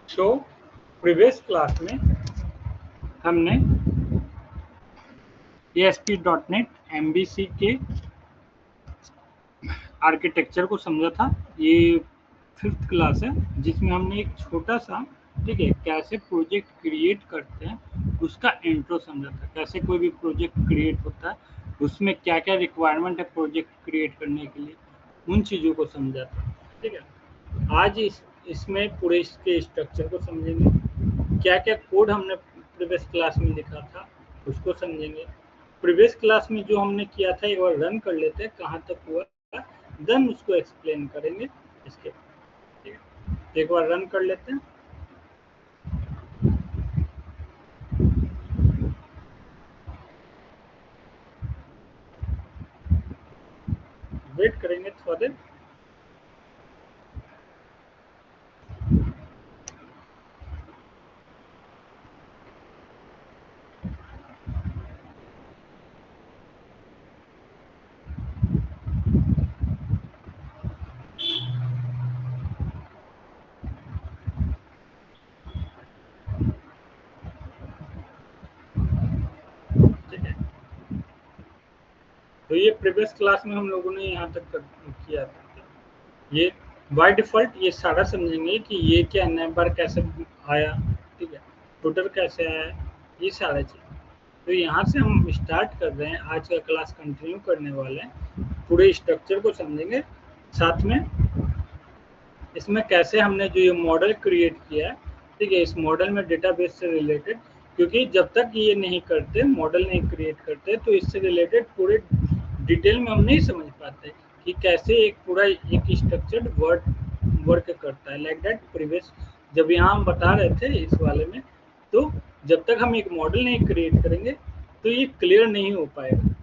So previous class में हमने ASP.NET MVC के आर्किटेक्चर को समझा था। ये 5th क्लास है जिसमें हमने एक छोटा सा, ठीक है, कैसे प्रोजेक्ट क्रिएट करते हैं उसका इंट्रो समझा था। कैसे कोई भी प्रोजेक्ट क्रिएट होता है, उसमें क्या क्या रिक्वायरमेंट है प्रोजेक्ट क्रिएट करने के लिए, उन चीज़ों को समझा था। ठीक है, आज इसमें पूरे इसके स्ट्रक्चर को समझेंगे। क्या क्या कोड हमने प्रीवियस क्लास में लिखा था उसको समझेंगे। प्रीवियस क्लास में जो हमने किया था एक बार रन कर लेते हैं, कहाँ तक हुआ, देन उसको एक्सप्लेन करेंगे इसके। ठीक है, एक बार रन कर लेते हैं। वेट करेंगे थोड़ा देर। ठीक है, तो ये प्रीवियस क्लास में हम लोगों ने यहाँ तक किया था। ये बाय डिफ़ॉल्ट ये सारा समझेंगे कि ये क्या नंबर कैसे आया, ठीक है, टोटल कैसे आया, ये सारा चीज़। तो यहाँ से हम स्टार्ट कर रहे हैं, आज का क्लास कंटिन्यू करने वाले हैं। पूरे स्ट्रक्चर को समझेंगे, साथ में इसमें कैसे हमने जो ये मॉडल क्रिएट किया है, ठीक है, इस मॉडल में डेटाबेस से रिलेटेड, क्योंकि जब तक ये नहीं करते, मॉडल नहीं क्रिएट करते, तो इससे रिलेटेड पूरे डिटेल में हम नहीं समझ पाते कि कैसे एक पूरा एक स्ट्रक्चर्ड वर्क करता है। लाइक दैट प्रीवियस जब यहाँ हम बता रहे थे इस वाले में, तो जब तक हम एक मॉडल नहीं क्रिएट करेंगे तो ये क्लियर नहीं हो पाएगा।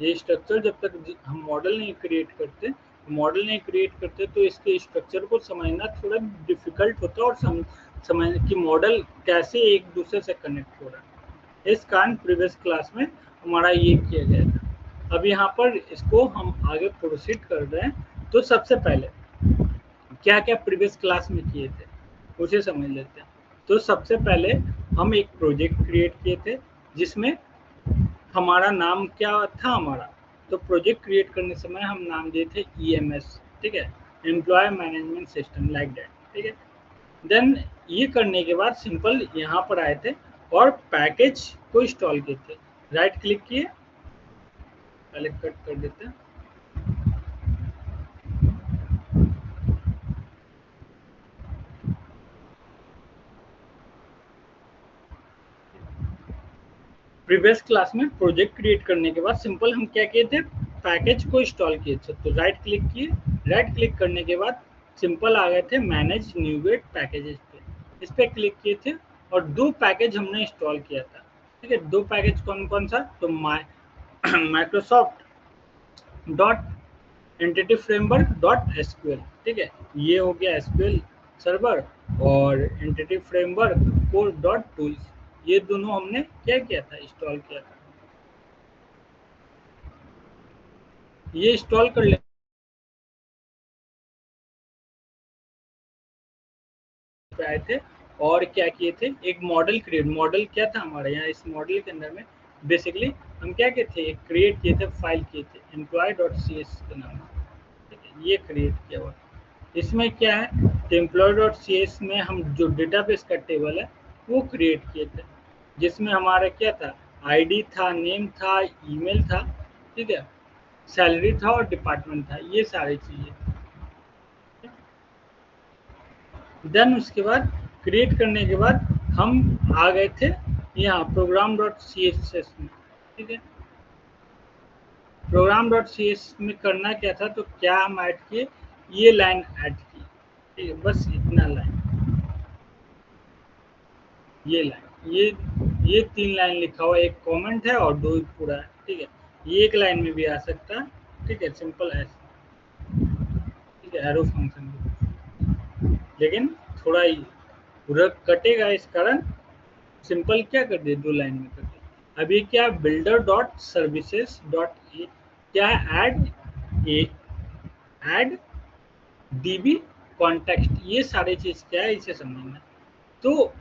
ये स्ट्रक्चर जब तक हम मॉडल नहीं क्रिएट करते तो इसके स्ट्रक्चर को समझना थोड़ा डिफिकल्ट होता है, और समझ कि मॉडल कैसे एक दूसरे से कनेक्ट हो रहा है। इस कारण प्रीवियस क्लास में हमारा ये किया गया था। अब यहाँ पर इसको हम आगे प्रोसीड कर रहे हैं। तो सबसे पहले क्या क्या प्रीवियस क्लास में किए थे उसे समझ लेते हैं। तो सबसे पहले हम एक प्रोजेक्ट क्रिएट किए थे जिसमें हमारा नाम क्या था हमारा, तो प्रोजेक्ट क्रिएट करने समय हम नाम दिए थे EMS, ठीक है, employ management system, like that. ठीक है, देन ये करने के बाद सिंपल यहाँ पर आए थे और पैकेज को इंस्टॉल किए थे। राइट क्लिक किए, पहले कट कर देते हैं। प्रीवियस क्लास में प्रोजेक्ट क्रिएट करने के बाद सिंपल हम क्या किए थे, पैकेज को इंस्टॉल किए थे। तो राइट क्लिक किए, राइट क्लिक करने के बाद सिंपल आ गए थे मैनेज न्यूगेट पैकेजेस पे, इस पर क्लिक किए थे और दो पैकेज हमने इंस्टॉल किया था। ठीक है, दो पैकेज कौन कौन सा, तो Microsoft dot entity framework dot SQL, ठीक है, ये हो गया एसक्यूएल सर्वर, और entity framework core dot tools, ये दोनों हमने क्या किया था, इंस्टॉल किया था। ये इंस्टॉल कर ले आए थे और क्या किए थे, एक मॉडल क्रिएट, मॉडल क्या था हमारे यहाँ, इस मॉडल के अंदर में बेसिकली हम क्या किए थे, क्रिएट किए थे, फाइल किए थे एम्प्लॉय डॉट सी एस के नाम से। ठीक है, ये क्रिएट किया हुआ। इसमें क्या है, एम्प्लॉय डॉट सी एस में हम जो डेटाबेस का टेबल है वो क्रिएट किए थे, जिसमें हमारा क्या था, आईडी था, नेम था, ईमेल था, ठीक है, सैलरी था और डिपार्टमेंट था, ये सारी चीज़ें। देन उसके बाद क्रिएट करने के बाद हम आ गए थे यहाँ program dot C S S में। ठीक है, प्रोग्राम डॉट सी एस में करना क्या था, तो क्या हम ऐड किए, ये लाइन ऐड की। ठीक है, बस इतना लाइन, ये लाइन, ये 3 लाइन लिखा हुआ, एक कमेंट है और 2 पूरा है। ठीक है, ये एक लाइन में भी आ सकता है। ठीक है, सिंपल ऐसे। ठीक है, एरो फंक्शन, लेकिन थोड़ा ही पूरा कटेगा, इस कारण सिंपल क्या कर दिए, 2 लाइन में कर दिए। अब ये क्या, बिल्डर डॉट सर्विसेज डॉट क्या है, ऐड डीबी कॉन्टेक्स्ट, ये सारी चीज क्या है इसे समझना। तो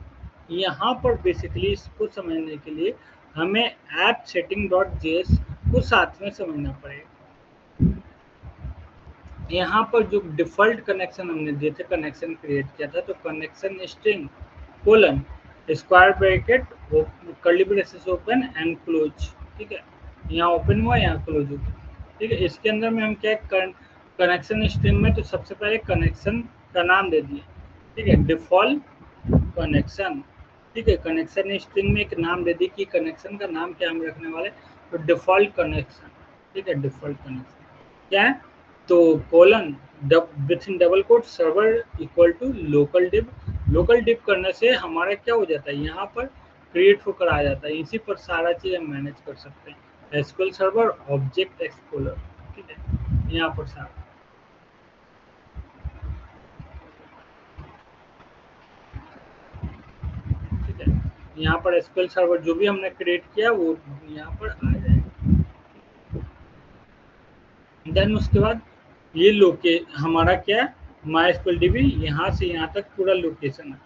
यहाँ पर बेसिकली इसको समझने के लिए हमें ऐप सेटिंग डॉट जेएस को साथ में समझना पड़ेगा। यहाँ पर जो डिफ़ॉल्ट कनेक्शन हमने दिए थे, कनेक्शन क्रिएट किया था, तो connection string colon square bracket curly braces open and close, ठीक है, यहाँ ओपन हुआ यहाँ क्लोज हुआ, ठीक है। इसके अंदर में हम क्या कनेक्शन स्ट्रिंग में तो सबसे पहले कनेक्शन का नाम दे दिए, ठीक है, डिफ़ॉल्ट कनेक्शन, ठीक है। कनेक्शन स्ट्रिंग में एक नाम दे दी कि कनेक्शन का नाम क्या हम रखने वाले, तो डिफ़ॉल्ट कनेक्शन, ठीक है, डिफ़ॉल्ट कनेक्शन क्या है, तो colon within double quote server equal to local dev. Local dev करने से हमारा क्या हो जाता है, यहाँ पर क्रिएट होकर आ जाता है, इसी पर सारा चीज़ हम मैनेज कर सकते हैं, एसक्यूएल सर्वर ऑब्जेक्ट एक्सप्लोरर, ठीक है, यहाँ पर सारा, ठीक है। यहाँ पर एसक्यूएल सर्वर जो भी हमने क्रिएट किया वो यहाँ पर आ जाएगा। देन उसके बाद ये लोके हमारा क्या है, माई एसक्यूएल डीबी यहाँ से यहाँ तक पूरा लोकेशन है।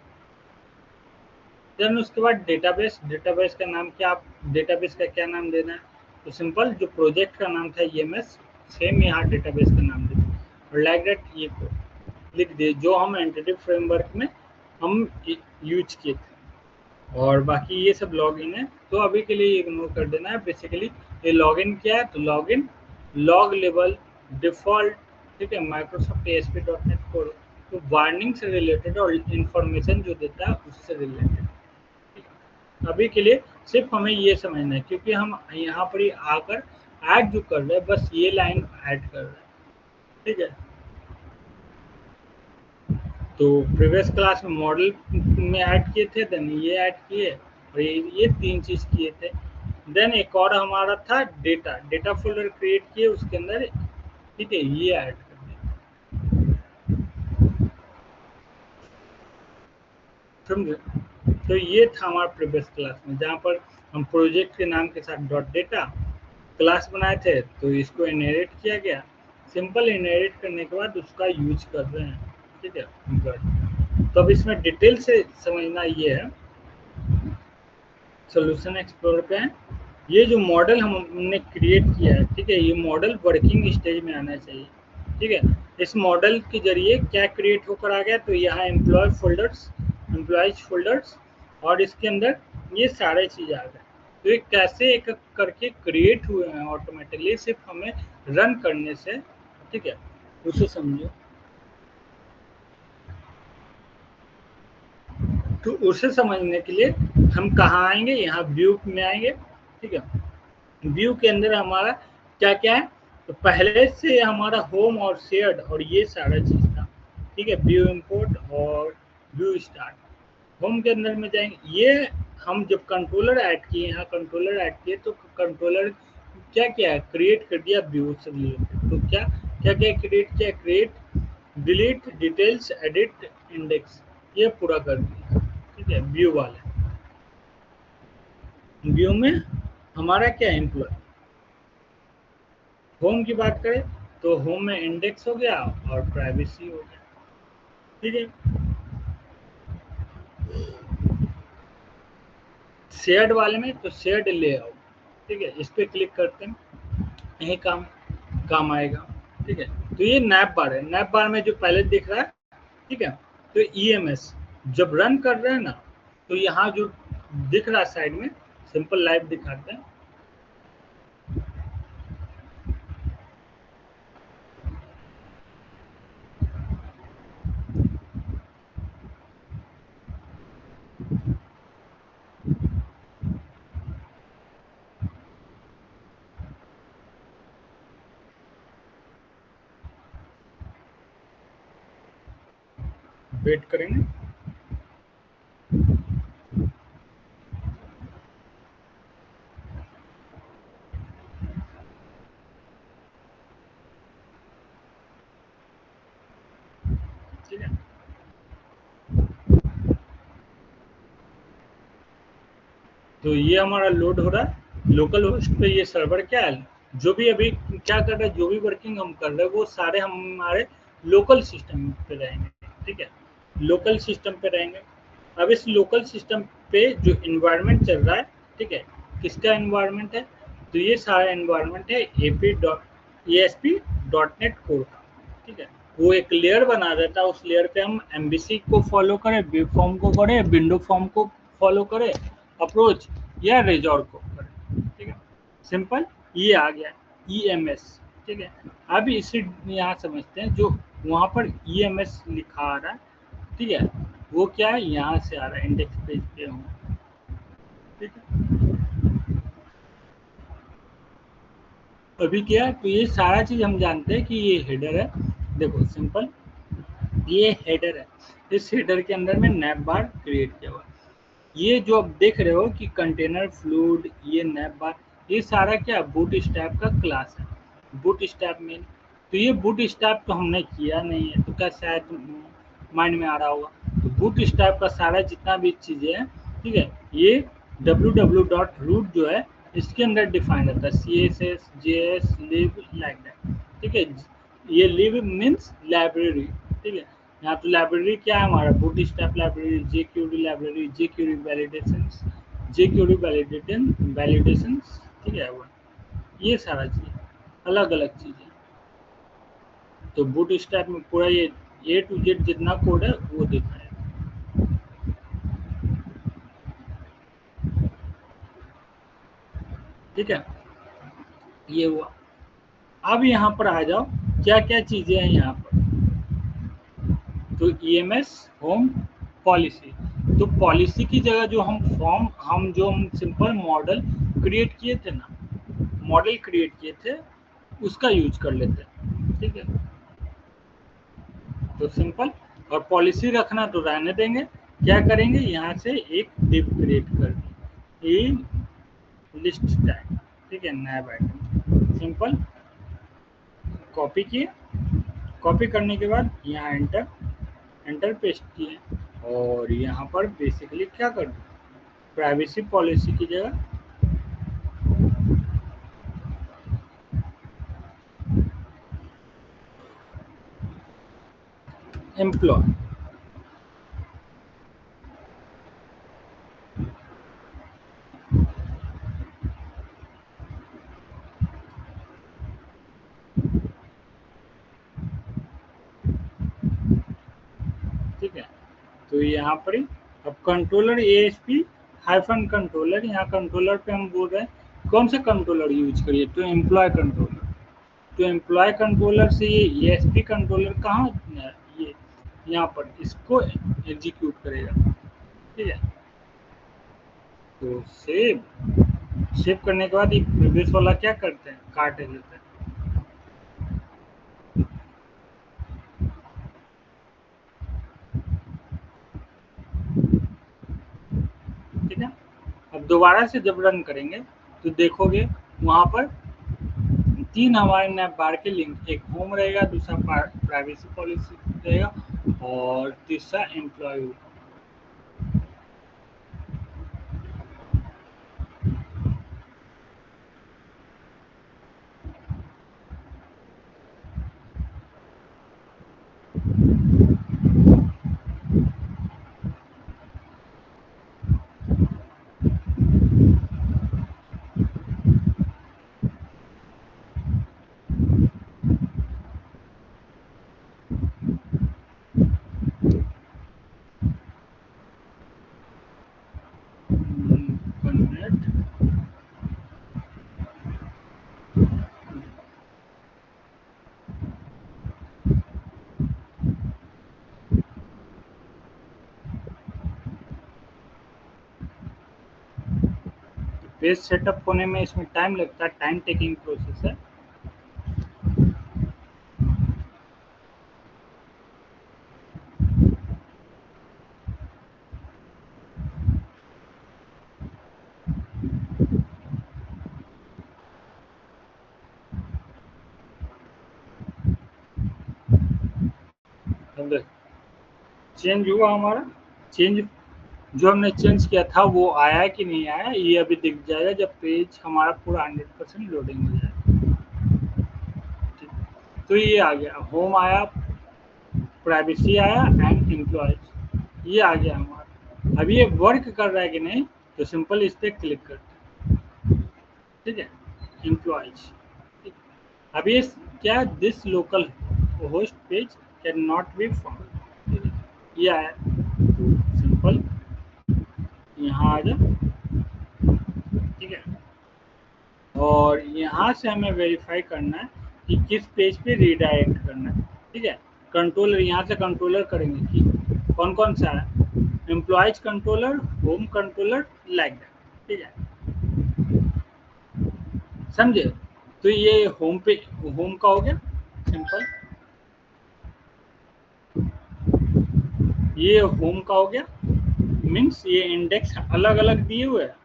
देन उसके बाद डेटाबेस, डेटाबेस का नाम क्या, आप डेटाबेस का क्या नाम देना है, तो सिंपल जो प्रोजेक्ट का नाम था ईएमएस, सेम यहाँ डेटाबेस का नाम दे और लाइक दैट ये लिख दे जो हम एंटिटी फ्रेमवर्क में हम यूज किए थे। और बाकी ये सब लॉगिन है, तो अभी के लिए इग्नोर कर देना है। बेसिकली ये लॉगिन क्या है, तो लॉगिन लॉग लेवल डिफ़ॉल्ट, ठीक है, माइक्रोसॉफ्ट ASP.NET कोड, तो वार्निंग से रिलेटेड और इंफॉर्मेशन जो देता है उससे रिलेटेड। अभी के लिए सिर्फ हमें ये समझना है, क्योंकि हम यहाँ पर ही आकर ऐड जो कर रहे हैं बस ये लाइन ऐड कर रहे हैं, ठीक है। तो प्रीवियस क्लास में मॉडल में ऐड किए थे, देन ये ऐड किए और ये 3 चीज़ किए थे। देन एक और हमारा था डेटा, डेटा फोल्डर क्रिएट किए उसके अंदर, ठीक है, ये ऐड कर दिया, समझे। तो ये था हमारा प्रीवियस क्लास में, जहाँ पर हम प्रोजेक्ट के नाम के साथ डॉट डेटा क्लास बनाए थे, तो इसको इनहेरिट किया गया। सिंपल इनहेरिट करने के बाद उसका यूज कर रहे हैं, ठीक है, तो अब इसमें डिटेल से समझना ये है, सोल्यूशन एक्सप्लोर पे है। ये जो मॉडल हमने क्रिएट किया है, ठीक है, ये मॉडल वर्किंग स्टेज में आना चाहिए, ठीक है। इस मॉडल के जरिए क्या क्रिएट होकर आ गया, तो यहाँ एम्प्लॉयज फोल्डर्स और इसके अंदर ये सारे चीज़ आ गए। तो ये कैसे एक करके क्रिएट हुए हैं ऑटोमेटिकली, सिर्फ हमें रन करने से, ठीक है, उसे समझो। तो उसे समझने के लिए हम कहाँ आएंगे, यहाँ व्यू में आएंगे, ठीक है। व्यू के अंदर हमारा क्या क्या है, तो पहले से हमारा होम और शेयर्ड और ये सारा चीज़ था, ठीक है, व्यू इंपोर्ट और व्यू स्टार्ट। होम के अंदर में जाएंगे, ये हम जब कंट्रोलर ऐड किए, यहाँ कंट्रोलर ऐड किए, तो कंट्रोलर क्या क्या है, क्रिएट कर दिया व्यू से रिलेटेड। तो क्या क्या क्या क्रिएट किया, create delete details edit index, ये पूरा कर दिया, ठीक है। व्यू वाले व्यू में हमारा क्या एम्प्लॉय, होम की बात करें तो होम में इंडेक्स हो गया और प्राइवेसी हो गया, ठीक है। शेयर्ड वाले में तो शेयर्ड लेआउट, ठीक है, इस पे क्लिक करते हैं, यही काम काम आएगा, ठीक है। तो ये नैप बार है, नैप बार में जो पहले दिख रहा है, ठीक है, तो ईएमएस जब रन कर रहे हैं ना, तो यहाँ जो दिख रहा है साइड में, सिंपल लाइव दिखाते हैं, वेट करेंगे। ठीक है, तो ये हमारा लोड हो रहा है लोकल होस्ट पे। ये सर्वर क्या है, जो भी अभी क्या कर रहा है, जो भी वर्किंग हम कर रहे हैं वो सारे हमारे लोकल सिस्टम पे रहेंगे, ठीक है, लोकल सिस्टम पे रहेंगे। अब इस लोकल सिस्टम पे जो इन्वायरमेंट चल रहा है, ठीक है, किसका इन्वायरमेंट है, तो ये सारा इन्वायरमेंट है ASP.NET कोर का, ठीक है। वो एक लेयर बना देता है, उस लेयर पे हम एमबीसी को फॉलो करें, वेब फॉर्म को करें, विंडो फॉर्म को फॉलो करें, अप्रोच या रेजॉर को करें, ठीक है, सिंपल। ये आ गया EMS, ठीक है। अब इसे यहाँ समझते हैं, जो वहाँ पर EMS लिखा आ रहा है, ठीक है, वो क्या है, यहाँ से आ रहा है, इंडेक्स पेज पे हूँ, ठीक है। अभी क्या है, तो ये सारा चीज़ हम जानते हैं कि ये हेडर है, देखो सिंपल, ये हेडर है, इस हेडर के अंदर में नैप बार क्रिएट किया हुआ है। ये जो आप देख रहे हो कि कंटेनर फ्लूड, ये नैप बार, ये सारा क्या बूट स्टैप का क्लास है, बूट स्टैप में। तो ये बूट स्टैप तो हमने किया नहीं है, तो क्या शायद माइंड में आ रहा होगा, तो बूट स्टैप का सारा जितना भी चीज़ें हैं, ठीक है, ये www.root जो है इसके अंदर डिफाइन रहता है, CSS JS lib like that, ठीक है। ये लिब मीन्स लाइब्रेरी, ठीक है। यहाँ तो लाइब्रेरी क्या है हमारा, boot step library, jQuery library, jQuery validations, jQuery validations, ठीक है, वो ये सारा चीज़ अलग अलग चीज़ें। तो बूट स्टैप में पूरा ये A to Z जितना कोड है वो दिखाया है, ठीक है। ये हुआ। अब यहाँ पर आ जाओ, क्या क्या चीज़ें हैं यहाँ पर, तो EMS होम पॉलिसी, तो पॉलिसी की जगह जो हम फॉर्म, हम सिंपल मॉडल क्रिएट किए थे ना, मॉडल क्रिएट किए थे उसका यूज कर लेते हैं, ठीक है। तो सिंपल, और पॉलिसी रखना तो रहने देंगे, क्या करेंगे, यहाँ से एक डिव क्रिएट कर देंगे, लिस्ट टैग, ठीक है, नया आइटम, सिंपल, कॉपी किए, कॉपी करने के बाद यहाँ एंटर, एंटर पेस्ट किए, और यहाँ पर बेसिकली क्या कर दो, प्राइवेसी पॉलिसी की जगह एम्प्लॉय, ठीक है। तो यहाँ पर ही अब कंट्रोलर ASP हाइफन कंट्रोलर, यहाँ कंट्रोलर पे हम बोल रहे हैं कौन सा कंट्रोलर यूज करिए, तो एम्प्लॉय कंट्रोलर, तो एम्प्लॉय कंट्रोलर से ये ESP कंट्रोलर कहाँ, ये यहाँ पर इसको एग्जीक्यूट करेगा, ठीक है। तो सेव करने के बाद ये प्रीवियस वाला क्या करते हैं, काट देते हैं, ठीक है। अब दोबारा से जब रन करेंगे तो देखोगे वहाँ पर तीन हमारे नैप बार के लिंक, एक होम रहेगा, दूसरा प्राइवेसी पॉलिसी रहेगा, और तीसरा एम्प्लॉय। पेज सेटअप होने में इसमें टाइम लगता है, टाइम टेकिंग प्रोसेस है। चेंज हुआ हमारा, चेंज जो हमने चेंज किया था वो आया कि नहीं आया, ये अभी दिख जाएगा जब पेज हमारा पूरा 100% लोडिंग हो जाए। ठीक, तो ये आ गया, होम आया, प्राइवेसी आया एंड एम्प्लॉयज, ये आ गया हमारा। अभी ये वर्क कर रहा है कि नहीं, तो सिंपल इस पर क्लिक करते हैं। ठीक है, एम्प्लॉयज। अभी ये क्या, this local host page can not be found, ये आया। तो सिंपल यहाँ आ जा। ठीक है, और यहाँ से हमें वेरीफाई करना है कि किस पेज पे रीडायरेक्ट करना है। ठीक है, कंट्रोलर, यहाँ से कंट्रोलर करेंगे कि कौन कौन सा है, employees controller, home controller, like that. ठीक है, समझे। तो ये होम पे, होम का हो गया सिंपल, ये होम का हो गया, मीन्स ये इंडेक्स अलग अलग दिए हुए हैं।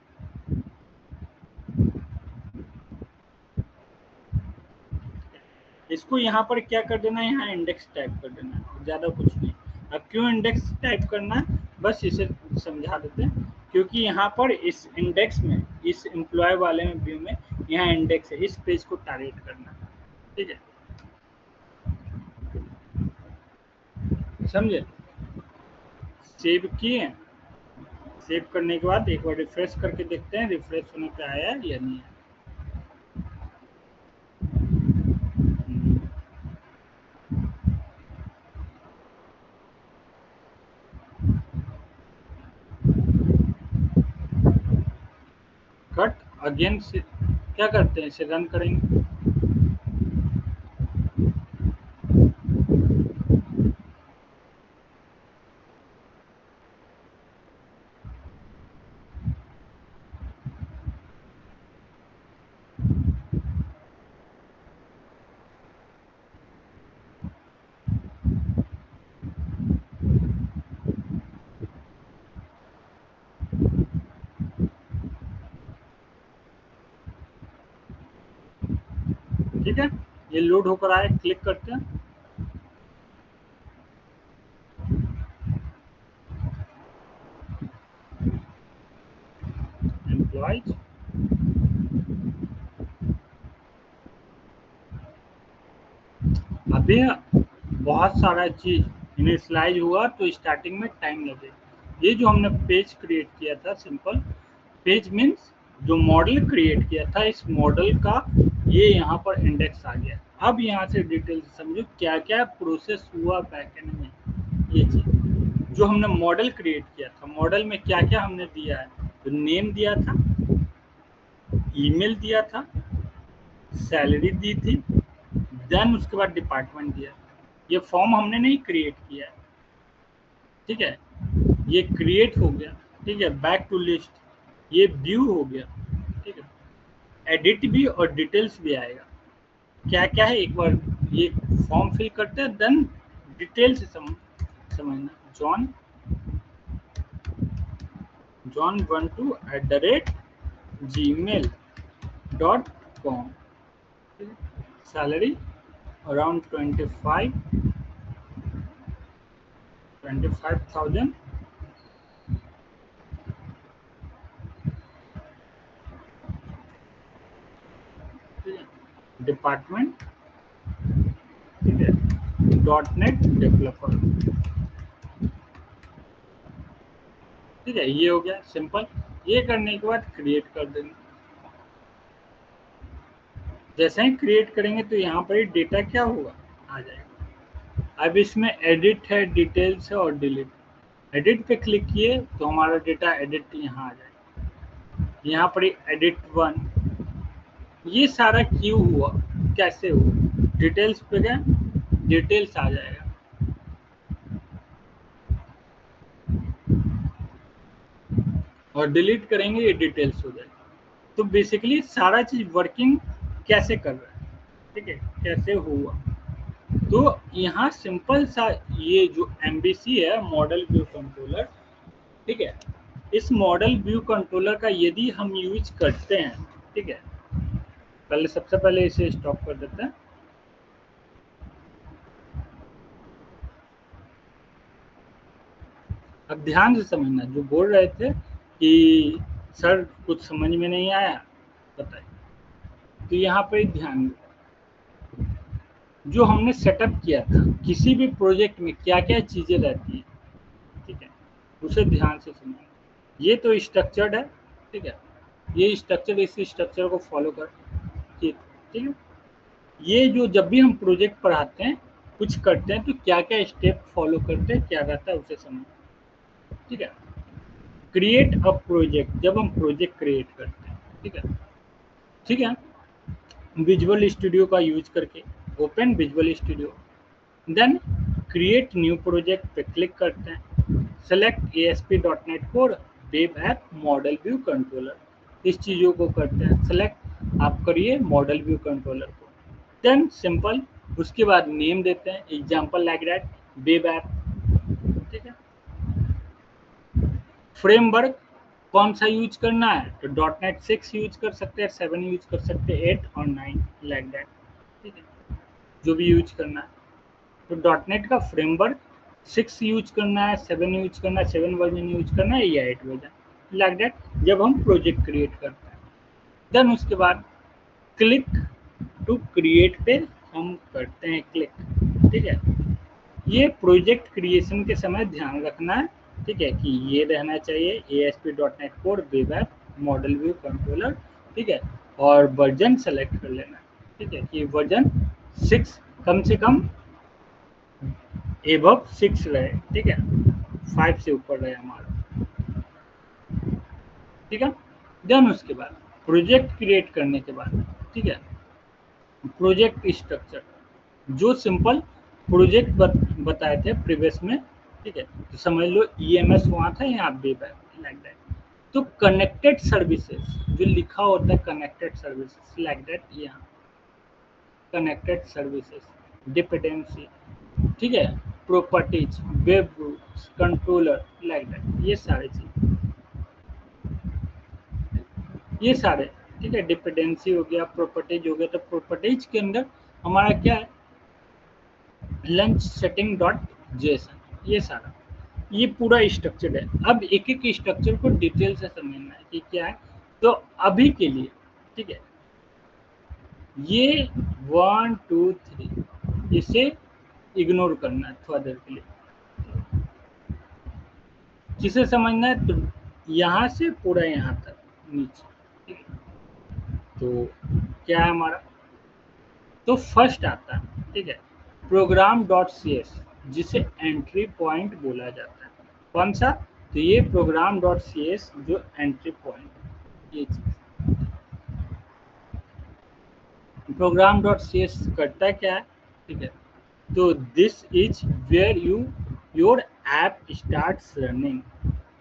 इसको यहाँ पर क्या कर देना है, यहाँ इंडेक्स टाइप कर देना है, ज़्यादा कुछ नहीं। अब क्यों इंडेक्स टाइप करना है, बस इसे समझा देते हैं। क्योंकि यहाँ पर इस इंडेक्स में, इस एम्प्लॉय वाले में व्यू में, यहाँ इंडेक्स है, इस पेज को टारगेट करना है। ठीक है, समझे। सेव किए, सेव करने के बाद एक बार रिफ्रेश करके देखते हैं रिफ्रेश होने पे आया है या नहीं है। कट अगेन से क्या करते हैं, इसे रन करेंगे। ठीक है, ये लोड होकर आए, क्लिक करते हैं। एम्प्लॉयज, अभी बहुत सारा चीज इनिशियलाइज हुआ तो स्टार्टिंग में टाइम लगे। ये जो हमने पेज क्रिएट किया था सिंपल, पेज मीन्स जो मॉडल क्रिएट किया था, इस मॉडल का ये यहाँ पर इंडेक्स आ गया। अब यहाँ से डिटेल समझो क्या क्या प्रोसेस हुआ बैकएंड में। ये चीज जो हमने मॉडल क्रिएट किया था, मॉडल में क्या क्या हमने दिया है, तो नेम दिया था, ईमेल दिया था, सैलरी दी थी, देन उसके बाद डिपार्टमेंट दिया। ये फॉर्म हमने नहीं क्रिएट किया है। ठीक है, ये क्रिएट हो गया। ठीक है, बैक टू लिस्ट, ये व्यू हो गया। ठीक है, एडिट भी और डिटेल्स भी आएगा। क्या क्या है एक बार ये फॉर्म फिल करते हैं, देन डिटेल से समझना। John, john12@gmail.com, salary around 25,000। Department, ठीक है, .NET डेवलपर। ठीक है, ये हो गया सिंपल। ये करने के बाद क्रिएट कर देंगे। जैसे ही क्रिएट करेंगे तो यहाँ पर ही डेटा क्या होगा, आ जाएगा। अब इसमें एडिट है, डिटेल्स है और डिलीट। एडिट पे क्लिक किए तो हमारा डेटा एडिट यहाँ आ जाएगा। यहाँ पर एडिट 1, ये सारा क्यों हुआ, कैसे हुआ, डिटेल्स पे गए, डिटेल्स आ जाएगा। और डिलीट करेंगे, ये डिटेल्स हो जाएगा। तो बेसिकली सारा चीज वर्किंग कैसे कर रहा है, ठीक है, कैसे हुआ। तो यहाँ सिंपल सा ये जो MVC है, मॉडल व्यू कंट्रोलर, ठीक है, इस मॉडल व्यू कंट्रोलर का यदि हम यूज करते हैं, ठीक है, पहले सबसे पहले इसे स्टॉप कर देते हैं। अब ध्यान से समझना, जो बोल रहे थे कि सर कुछ समझ में नहीं आया बताइए, तो यहाँ पर ध्यान दो, जो हमने सेटअप किया था किसी भी प्रोजेक्ट में क्या क्या चीजें रहती हैं, ठीक है, उसे ध्यान से समझना। ये तो स्ट्रक्चर्ड है, ठीक है, ये स्ट्रक्चर, इस स्ट्रक्चर को फॉलो कर, ठीक है। ये जो जब भी हम प्रोजेक्ट पढ़ाते हैं, कुछ करते हैं, तो क्या क्या स्टेप फॉलो करते हैं, क्या रहता है, उसे समझ, ठीक है। क्रिएट अ प्रोजेक्ट, जब हम प्रोजेक्ट क्रिएट करते हैं, ठीक है, ठीक है, विजुअल स्टूडियो का यूज करके open visual studio, then create new project पे क्लिक करते हैं, select ASP.NET code, web app, model view controller, इस चीज़ों को करते हैं सेलेक्ट, आप करिए मॉडल व्यू कंट्रोलर को, देन सिंपल, उसके बाद नेम देते हैं, example like that web app, ठीक है। फ्रेमवर्क कौन सा यूज करना है, तो .NET 6 यूज कर सकते हैं, 7 यूज कर सकते हैं, 8 और 9 लाइक दैट, ठीक है, जो भी यूज करना है। तो .NET का फ्रेमवर्क 6 यूज करना है, 7 यूज करना है, 7 वर्जन यूज करना है या 8 वर्जन लाइक दैट, जब हम प्रोजेक्ट क्रिएट करते हैं। देन उसके बाद क्लिक टू क्रिएट पे हम करते हैं क्लिक, ठीक है। ये प्रोजेक्ट क्रिएशन के समय ध्यान रखना है, ठीक है, कि ये रहना चाहिए ASP.NET code, web app, model view controller, ठीक है, और वर्जन सेलेक्ट कर लेना है, ठीक है, कि वर्जन 6 कम से कम एबव 6 रहे, ठीक है, 5 से ऊपर रहे हमारा, ठीक है। देन उसके बाद प्रोजेक्ट क्रिएट करने के बाद, ठीक है, प्रोजेक्ट स्ट्रक्चर, जो सिंपल प्रोजेक्ट बताए थे प्रीवियस में, ठीक है, तो समझ लो EMS वहाँ था, यहाँ वेब ऐप लाइक दैट। तो कनेक्टेड सर्विसेज जो लिखा होता है, कनेक्टेड सर्विसेज लाइक दैट, यहाँ कनेक्टेड सर्विसेज, डिपेंडेंसी, ठीक है, properties, web rules, controller like that, ये सारे चीज, ये सारे, ठीक है, डिपेंडेंसी हो गया, प्रॉपर्टीज हो गया, तो प्रॉपर्टीज के अंदर हमारा क्या है, लंच सेटिंग डॉट जेसन, ये सारा, ये पूरा स्ट्रक्चर है। अब एक एक स्ट्रक्चर को डिटेल से समझना है कि क्या है। तो अभी के लिए, ठीक है, ये 1 2 3 इसे इग्नोर करना है थोड़ा देर के लिए, जिसे समझना है, तो यहाँ से पूरा यहाँ तक नीचे, ठीक है। तो क्या है हमारा, तो फर्स्ट आता है, ठीक है, प्रोग्राम डॉट CS, जिसे एंट्री पॉइंट बोला जाता है। कौन सा, तो ये प्रोग्राम डॉट CS जो एंट्री पॉइंट, ये चीज प्रोग्राम डॉट CS करता क्या है, ठीक है, तो this is where your app starts running,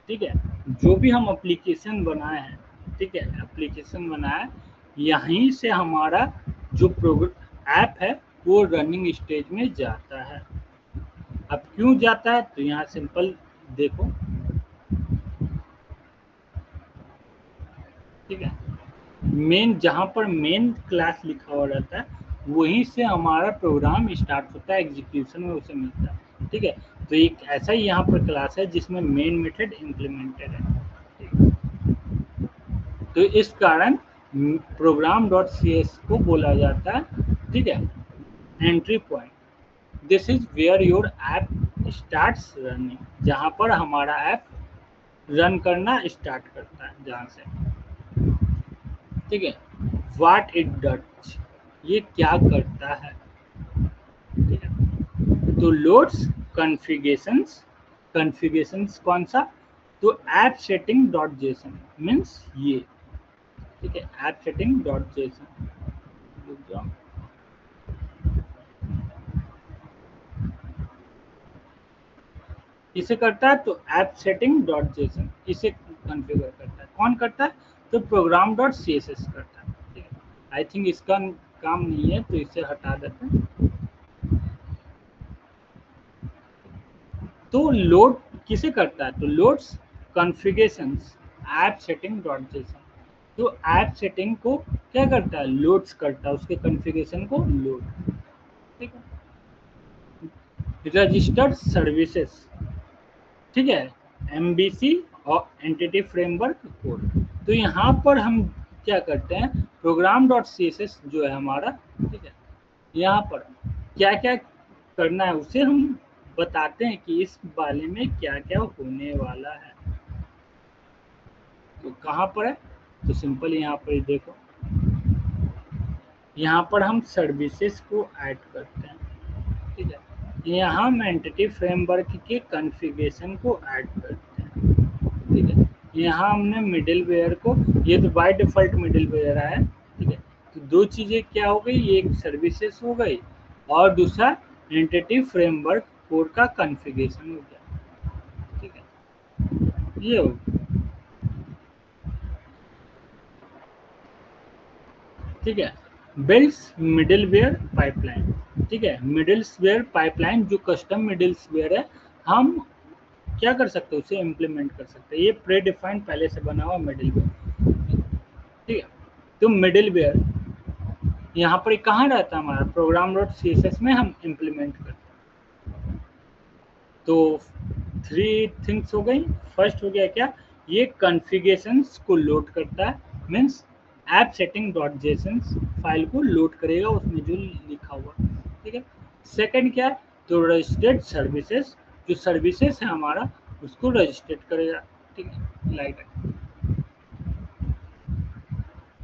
ठीक है, जो भी हम एप्लीकेशन बनाए हैं, ठीक है, एप्लीकेशन बनाया है, यहीं से हमारा जो ऐप है वो रनिंग स्टेज में जाता है। अब क्यों जाता है, तो यहाँ सिंपल देखो, ठीक है, मेन जहाँ पर मेन क्लास लिखा हुआ रहता है, वहीं से हमारा प्रोग्राम स्टार्ट होता है, एग्जीक्यूशन में उसे मिलता है, ठीक है। तो एक ऐसा ही यहाँ पर क्लास है जिसमें मेन मेथड इम्प्लीमेंटेड है, ठीक है? तो इस कारण प्रोग्राम डॉट CS को बोला जाता है, ठीक है, entry point. This is where your app starts running, जहाँ पर हमारा ऐप रन करना स्टार्ट करता है, जहाँ से, ठीक है। व्हाट इट डज, ये क्या करता है, ठीक है, तो लोड्स कॉन्फ़िगरेशंस, कॉन्फ़िगरेशंस कौन सा, तो app setting dot JSON means ये, ठीक है, ऐप सेटिंग डॉट जेसन, रुक जाओ, इसे करता है, तो ऐप सेटिंग डॉट जेसन इसे कॉन्फ़िगर करता है, कौन करता है, तो प्रोग्राम डॉट CSS करता है, ठीक है। आई थिंक इसका काम नहीं है, तो इसे हटा देते हैं। तो लोड किसे करता है, तो loads configurations app setting dot JSON, तो ऐप सेटिंग को क्या करता है, लोड्स करता है, उसके कॉन्फ़िगरेशन को लोड, ठीक है। रजिस्टर्ड सर्विसेज, ठीक है, MVC और एंटिटी फ्रेमवर्क कोड। तो यहाँ पर हम क्या करते हैं, प्रोग्राम डॉट CSS जो है हमारा, ठीक है, यहाँ पर क्या क्या करना है उसे हम बताते हैं कि इस वाले में क्या क्या होने वाला है। तो कहाँ पर है, तो सिंपल यहाँ पर देखो, यहाँ पर हम सर्विसेज को ऐड करते हैं, ठीक है, यहाँ हम एंटिटी फ्रेमवर्क के कॉन्फ़िगरेशन को ऐड करते हैं, ठीक है, यहाँ हमने मिडिलवेयर को, ये तो बाय डिफ़ॉल्ट मिडिलवेयर है, ठीक है, तो दो चीज़ें क्या हो गई, एक सर्विसेज हो गई और दूसरा एंटिटी फ्रेमवर्क कोड का कॉन्फ़िगरेशन हो गया, ठीक है, ये हो, ठीक है। बिल्ड्स मिडिलवेयर पाइपलाइन, ठीक है, मिडिलवेयर पाइपलाइन जो कस्टम मिडिलवेयर है, हम क्या कर सकते हैं, उसे इम्प्लीमेंट कर सकते हैं, ये प्री डिफाइंड पहले से बना हुआ मिडिलवेयर, ठीक है। तो मिडिलवेयर यहाँ पर कहाँ रहता है हमारा, प्रोग्राम डॉट CSS में हम इम्प्लीमेंट करते हैं। तो 3 थिंग्स हो गई, फर्स्ट हो गया क्या, ये कॉन्फ़िगरेशंस को लोड करता है, means app setting dot JSON file को लोड करेगा उसमें जो लिखा हुआ, ठीक है। सेकंड क्या है, तो रजिस्टर्ड सर्विसेज, जो सर्विसेज है हमारा उसको रजिस्टर्ड करेगा, ठीक है, लाइक।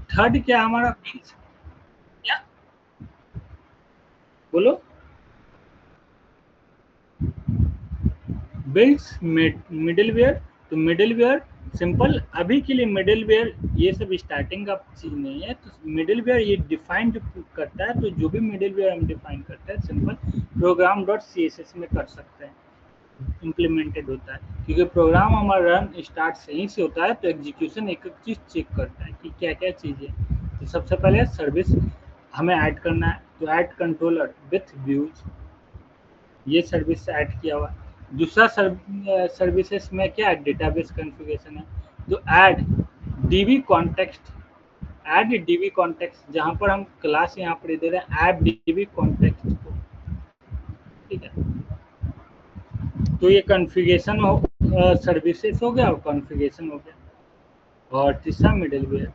थर्ड क्या हमारा, क्या बोलो, बिल्ड्स मिडिलवेयर, तो मिडिलवेयर सिंपल, अभी के लिए मिडिलवेयर ये सब स्टार्टिंग का चीज़ नहीं है, तो मिडिलवेयर ये डिफाइन जो करता है, तो जो भी मिडिलवेयर हम डिफाइन करते हैं सिंपल प्रोग्राम डॉट CSS में कर सकते हैं, इम्प्लीमेंटेड होता है, क्योंकि प्रोग्राम हमारा रन स्टार्ट सही से होता है, तो एग्जीक्यूशन एक एक चीज़ चेक करता है कि क्या क्या चीज़ें। तो सबसे पहले सर्विस हमें ऐड करना है, तो ऐड कंट्रोलर विथ व्यूज, ये सर्विस ऐड किया हुआ है। दूसरा सर्विसेज में क्या है, डेटाबेस कॉन्फ़िगरेशन है, तो add dB context, add dB context, जहाँ पर हम क्लास यहाँ पर दे रहे हैं ऐप डीबी कॉन्टेक्स्ट को, ठीक है। तो ये कॉन्फ़िगरेशन हो, सर्विसेज हो गया और कॉन्फ़िगरेशन हो गया। और तीसरा मिडलवेयर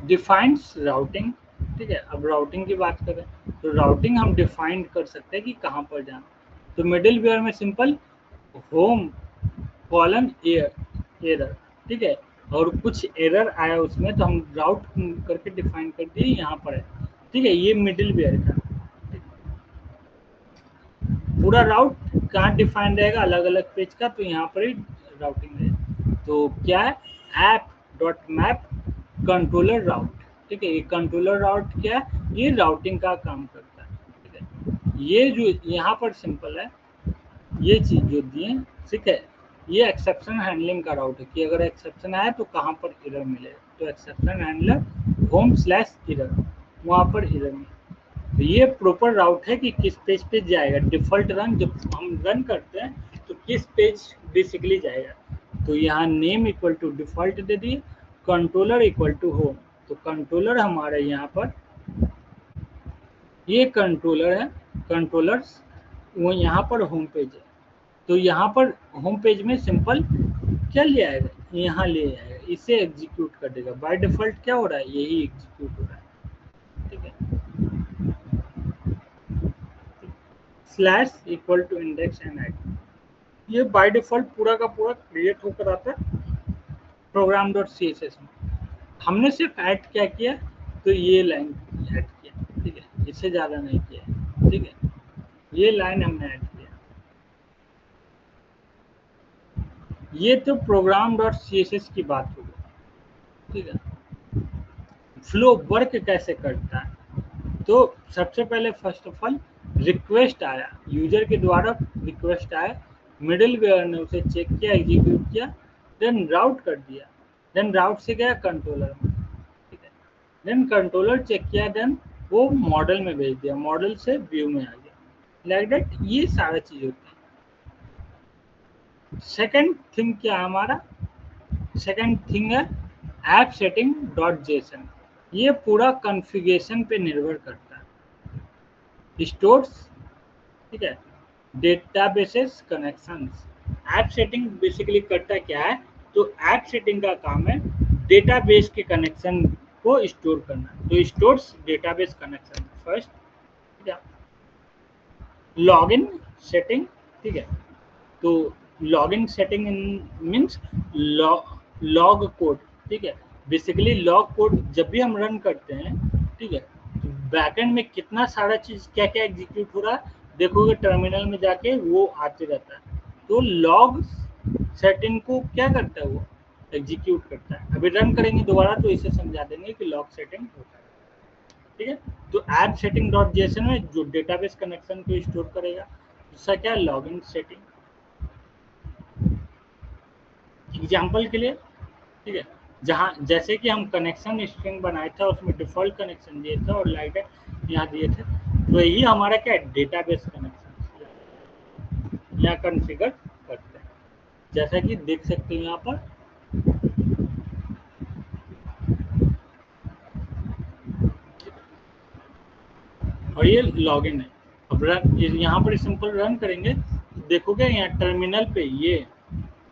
डिफाइंस राउटिंग, ठीक है। अब राउटिंग की बात करें, तो राउटिंग हम डिफाइन कर सकते हैं कि कहाँ पर जाना, तो मिडलवेयर में सिंपल होम कॉलन एरर, ठीक है, और कुछ एरर आया उसमें तो हम राउट करके डिफाइन कर दिए, यहाँ पर है, ठीक है, ये मिडलवेयर का पूरा राउट कहाँ डिफाइन रहेगा, अलग अलग पेज का, तो यहाँ पर ही राउटिंग है। तो क्या है, ऐप डॉट मैप कंट्रोलर राउट, ठीक है, ये कंट्रोलर राउट क्या है, ये राउटिंग का काम करता है, ठीक है। ये जो यहाँ पर सिंपल है, ये चीज़ जो दिए, ठीक है, ये एक्सेप्शन हैंडलिंग का राउट है कि अगर एक्सेप्शन आया तो कहाँ पर एरर मिलेगा, तो एक्सेप्शन हैंडलर होम/एरर, वहाँ पर एरर मिलेगा। तो ये प्रॉपर राउट है कि किस पेज पे जाएगा, डिफ़ॉल्ट रन जब हम रन करते हैं तो किस पेज बेसिकली जाएगा। तो यहाँ नेम इक्वल टू डिफ़ॉल्ट दे दिए, कंट्रोलर इक्वल टू होम, तो कंट्रोलर हमारा यहाँ पर ये कंट्रोलर है, कंट्रोलर्स वो यहाँ पर होम पेज है, तो यहाँ पर होम पेज में सिंपल क्या ले आएगा, यहाँ ले आएगा, इसे एग्जीक्यूट कर देगा, बाय डिफ़ॉल्ट क्या हो रहा है, यही एग्जीक्यूट हो रहा है, ठीक है। Slash equal to index and I, ये बाय डिफ़ॉल्ट पूरा का पूरा क्रिएट होकर आता है प्रोग्राम डॉट CSS में, हमने सिर्फ ऐड क्या किया, तो ये लाइन ऐड किया, ठीक है, इससे ज़्यादा नहीं किया, ठीक है, ये लाइन हमने ऐड किया। ये तो प्रोग्राम डॉट CSS की बात हो गई, ठीक है। फ्लो वर्क कैसे करता है, तो सबसे पहले फर्स्ट ऑफ ऑल रिक्वेस्ट आया, यूजर के द्वारा रिक्वेस्ट आया, मिडिलवेयर ने उसे चेक किया, एग्जीक्यूट किया, देन राउट कर दिया, देन राउट से गया कंट्रोलर में, ठीक है, देन कंट्रोलर चेक किया, देन वो मॉडल में भेज दिया, मॉडल से व्यू में आ गया, लाइक दैट, ये सारा चीज़ होती है। सेकेंड थिंग क्या है हमारा, सेकेंड थिंग है ऐप सेटिंग डॉट जेसन, ये पूरा कॉन्फ़िगरेशन पे निर्भर करता है, स्टोर्स, ठीक है, databases connections. App setting basically करता क्या है, तो ऐप सेटिंग का काम है डेटाबेस के कनेक्शन को स्टोर करना। तो स्टोर्स डेटाबेस कनेक्शन फर्स्ट, ठीक है। लॉगिन सेटिंग, ठीक है। तो login setting means log code, ठीक है। बेसिकली लॉग कोड जब भी हम रन करते हैं, ठीक है, तो बैकएंड में कितना सारा चीज क्या क्या एग्जीक्यूट हो रहा है देखोगे टर्मिनल में जाके वो आते रहता है। तो लॉग सेटिंग को क्या करता है, वो एग्जीक्यूट करता है। अभी रन करेंगे दोबारा तो इसे समझा देंगे कि लॉग सेटिंग होता है, ठीक है। तो ऐप सेटिंग डॉट जेसन में जो डेटाबेस कनेक्शन को स्टोर करेगा, दूसरा क्या लॉगिन सेटिंग। एग्जाम्पल के लिए, ठीक है, जहाँ जैसे कि हम कनेक्शन स्ट्रिंग बनाए थे उसमें डिफॉल्ट कनेक्शन दिए थे और लाइट यहाँ दिए थे, तो यही हमारा क्या है डेटाबेस कनेक्शन यहाँ कॉन्फ़िगर करते हैं, जैसा कि देख सकते हो यहाँ पर। और ये लॉगिन है। अब रन यहाँ पर सिंपल रन करेंगे तो देखोगे यहाँ टर्मिनल पे ये,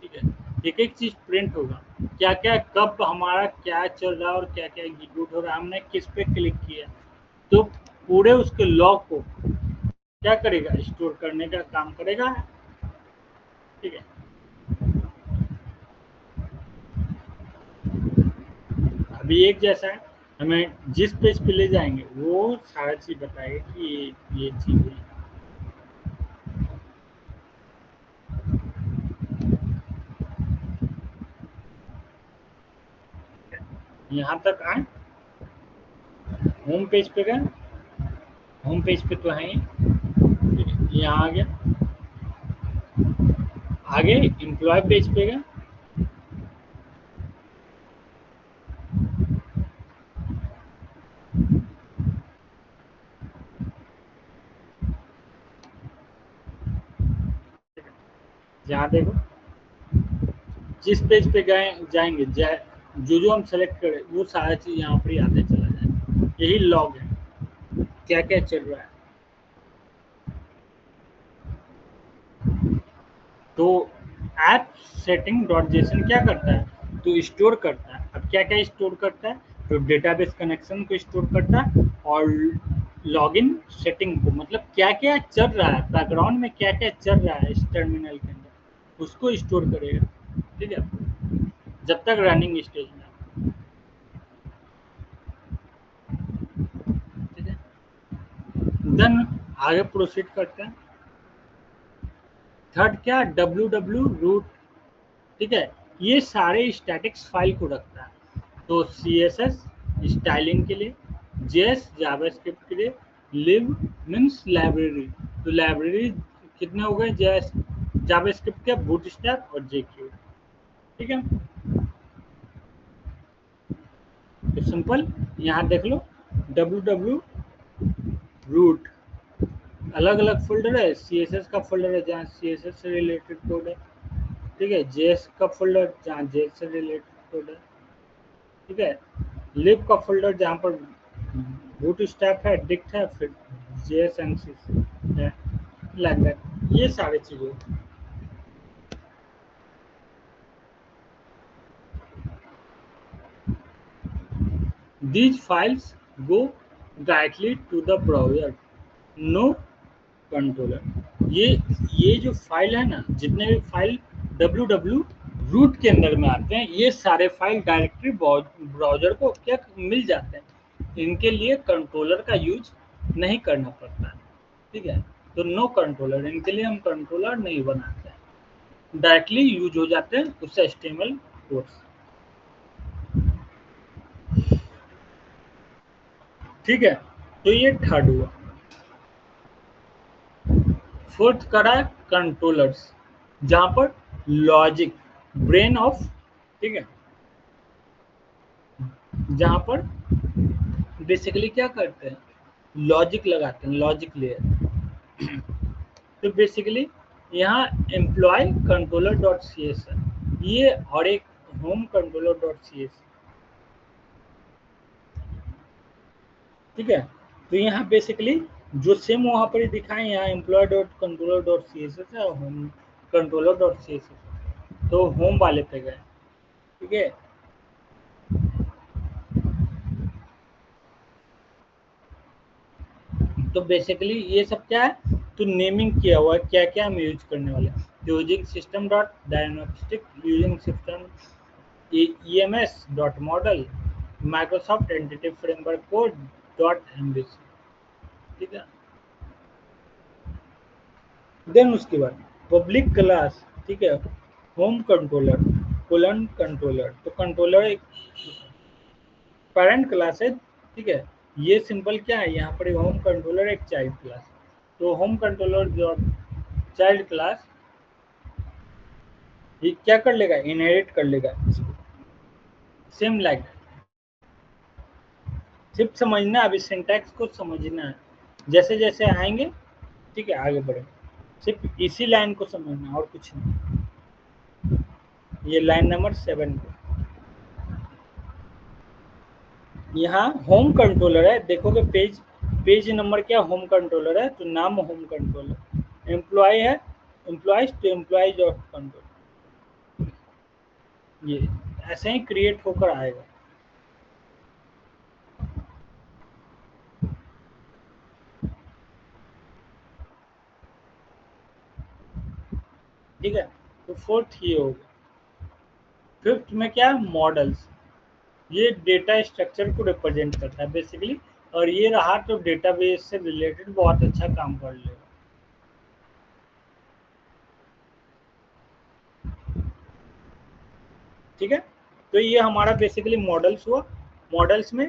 ठीक है, एक एक चीज प्रिंट होगा, क्या क्या कब हमारा क्या चल रहा है और क्या क्या एग्जीक्यूट हो रहा है, हमने किस पे क्लिक किया, तो पूरे उसके लॉग को क्या करेगा स्टोर करने का काम करेगा, ठीक है। अभी एक जैसा है, हमें जिस पेज पे ले जाएंगे वो सारा चीज बताएगा कि ये चीज है। यहाँ तक आए, होम पेज पे गए, होम पेज पे तो है ही, ठीक है, यहाँ आ गया, आगे एम्प्लॉय पेज पे गए, यहाँ देखो जिस पेज पे गए जाएंगे जो जो हम सेलेक्ट करें वो सारा चीज यहाँ पर ही आते चला जाए, यही लॉग है क्या क्या चल रहा है। तो ऐप सेटिंग डॉट जेसन क्या करता है, तो स्टोर करता है। अब क्या क्या स्टोर करता है, तो डेटाबेस कनेक्शन को स्टोर करता है और लॉगिन सेटिंग को, मतलब क्या क्या चल रहा है बैकग्राउंड में, क्या क्या चल रहा है इस टर्मिनल के अंदर उसको स्टोर करेगा, ठीक है, जब तक रनिंग स्टेज में है, ठीक है। देन आगे प्रोसीड करते हैं। थर्ड क्या, डब्ल्यू डब्ल्यू रूट, ठीक है, ये सारे स्टैटिक्स फाइल को रखता है। तो सी एस एस स्टाइलिंग के लिए, जेएस जावास्क्रिप्ट के लिए, लिब मीन्स लाइब्रेरी, तो लाइब्रेरी कितने हो गए जेएस जावास्क्रिप्ट के, बूटस्ट्रैप और जेक्यू, ठीक है। तो सिंपल यहाँ देख लो, डब्ल्यू डब्ल्यू रूट अलग अलग फोल्डर है, सी एस एस का फोल्डर है जहाँ सी एस एस से रिलेटेड कोड है, ठीक है, जेएस का फोल्डर जहाँ जेएस से रिलेटेड कोड है, ठीक है, लिब का फोल्डर जहाँ पर बूटस्ट्रैप है, डिक्ट है, फिर जेएसएनसी है, लाइक दैट, ये सारी चीजें। These files go directly to the browser, no controller। ये ये जो फाइल है ना, जितने भी फाइल www रूट के अंदर में आते हैं, ये सारे फाइल डायरेक्टली ब्राउजर को क्या मिल जाते हैं, इनके लिए कंट्रोलर का यूज नहीं करना पड़ता है, ठीक है। तो नो कंट्रोलर, इनके लिए हम कंट्रोलर नहीं बनाते हैं, डायरेक्टली यूज हो जाते हैं उससे एचटीएमएल कोड्स, ठीक है। तो ये थर्ड हुआ। फोर्थ करा कंट्रोलर्स, जहां पर लॉजिक ब्रेन ऑफ, ठीक है, जहां पर बेसिकली क्या करते हैं लॉजिक लगाते हैं, लॉजिक लेयर। तो बेसिकली यहाँ employ controller dot C S है ये, और एक home controller dot C S, ठीक है। तो यहाँ बेसिकली जो सेम वहाँ पर ही दिखाएं, यहाँ employ dot controller dot C S S है, home controller dot C S S, तो होम वाले पे गए। ठीक है, तो बेसिकली ये सब क्या है, तो नेमिंग किया हुआ है क्या क्या हम यूज करने वाले हैं। Using system dot diagnostic, using system EMS dot model, Microsoft entity framework code dot MBC. ठीक है, देन उसके बाद पब्लिक क्लास, ठीक है, होम कंट्रोलर कोलन कंट्रोलर, तो कंट्रोलर एक पेरेंट क्लास है। ठीक है, ये सिंपल क्या है, यहाँ पर होम कंट्रोलर एक चाइल्ड क्लास, तो होम कंट्रोलर जो चाइल्ड क्लास ये क्या कर लेगा, इनहेरिट कर लेगा इसको, सेम लाइक, सिर्फ समझना, अभी सिंटैक्स को समझना है, जैसे जैसे आएंगे, ठीक है, आगे बढ़े, सिर्फ इसी लाइन को समझना और कुछ नहीं। ये लाइन नंबर 7 पे यहाँ होम कंट्रोलर है, देखोगे पेज, पेज नंबर क्या होम कंट्रोलर है, तो नाम होम कंट्रोलर, एम्प्लॉय है, एम्प्लॉयज तो एम्प्लॉयज ऑफ कंट्रोल, ये ऐसे ही क्रिएट होकर आएगा। ठीक है, तो फोर्थ ये हो गया। फिफ्थ में क्या है, मॉडल्स, ये डेटा स्ट्रक्चर को रिप्रेजेंट करता है बेसिकली, और ये रहा तो डेटाबेस से रिलेटेड बहुत अच्छा काम कर लेगा। ठीक है, तो ये हमारा बेसिकली मॉडल्स हुआ। मॉडल्स में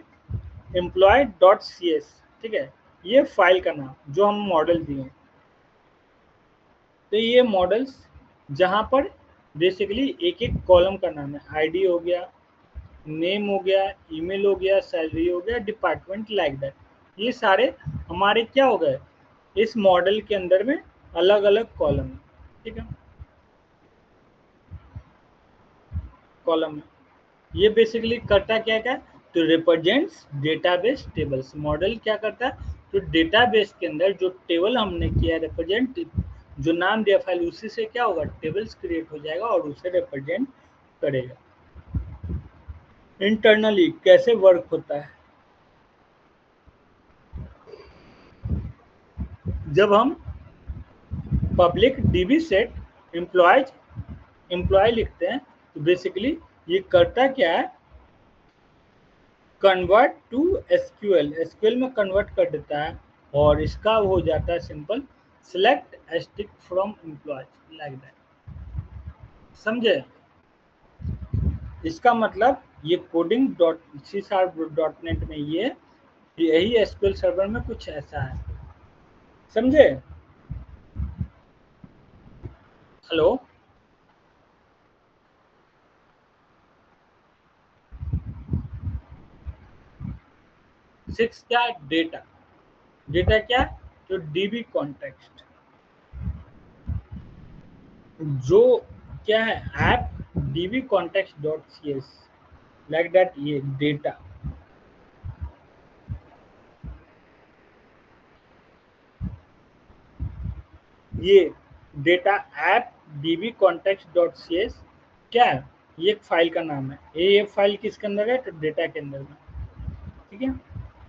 एम्प्लॉय डॉट सी एस, ठीक है, ये फाइल का नाम जो हम मॉडल दिए, तो ये मॉडल्स जहाँ पर बेसिकली एक एक कॉलम का नाम है, आईडी हो गया, नेम हो गया, ईमेल हो गया, सैलरी हो गया, डिपार्टमेंट, लाइक दैट, ये सारे हमारे क्या हो गए, इस मॉडल के अंदर में अलग अलग कॉलम है। ठीक है, कॉलम है, ये बेसिकली करता क्या क्या, तो रिप्रेजेंट्स डेटाबेस टेबल्स, मॉडल क्या करता है, तो डेटाबेस के अंदर जो टेबल हमने किया रिप्रेजेंट, जो नाम दिया फाइल, उसी से क्या होगा, टेबल्स क्रिएट हो जाएगा और उसे रिप्रेजेंट करेगा। इंटरनली कैसे वर्क होता है, जब हम public DB set employees employ लिखते हैं, तो बेसिकली ये करता क्या है, कन्वर्ट टू एसक्यूएल, एसक्यूएल में कन्वर्ट कर देता है, और इसका हो जाता है simple, select asterisk from employees, like that, समझे। इसका मतलब ये coding dot C sharp dot net में ये यही एसक्यूएल सर्वर में कुछ ऐसा है, समझे। हेलो, 6 क्या है, डेटा, डेटा क्या है, तो डीबी कॉन्टेक्स्ट, जो क्या है, app DB context dot C S, like that, ये डेटा, ये data app DB context dot C S क्या है, ये एक फाइल का नाम है, ये फाइल किसके अंदर है, तो डेटा के अंदर में। ठीक है,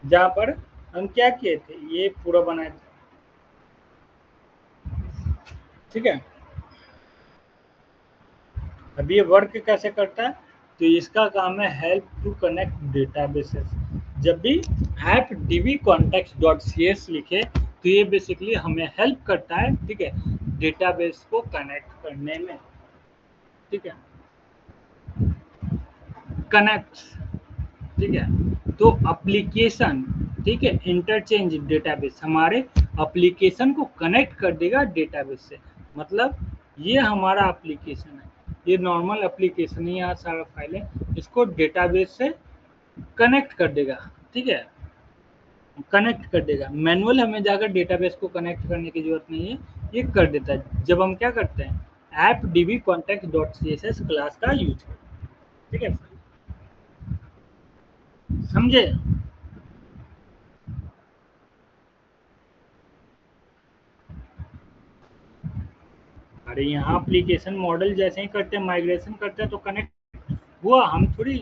जहाँ पर हम क्या किए थे, ये पूरा बनाए थे। ठीक है, अब ये वर्क कैसे करता है, तो इसका काम है हेल्प टू कनेक्ट डेटाबेसेस, जब भी app DB context dot C S लिखे, तो ये बेसिकली हमें हेल्प करता है, ठीक है, डेटाबेस को कनेक्ट करने में। ठीक है, कनेक्ट, ठीक है, तो एप्लीकेशन, ठीक है, इंटरचेंज डेटाबेस हमारे एप्लीकेशन को कनेक्ट कर देगा डेटाबेस से, मतलब ये हमारा एप्लीकेशन है, ये नॉर्मल एप्लीकेशन ही, यहाँ सारा फाइल है, इसको डेटाबेस से कनेक्ट कर देगा। ठीक है, कनेक्ट कर देगा, मैनुअल हमें जाकर डेटाबेस को कनेक्ट करने की जरूरत नहीं है, ये कर देता है जब हम क्या करते हैं, app DB context dot C S S class का यूज करते हैं। ठीक है, समझे। अरे यहाँ एप्लीकेशन मॉडल जैसे ही करते हैं, माइग्रेशन करते हैं तो कनेक्ट हुआ। हम थोड़ी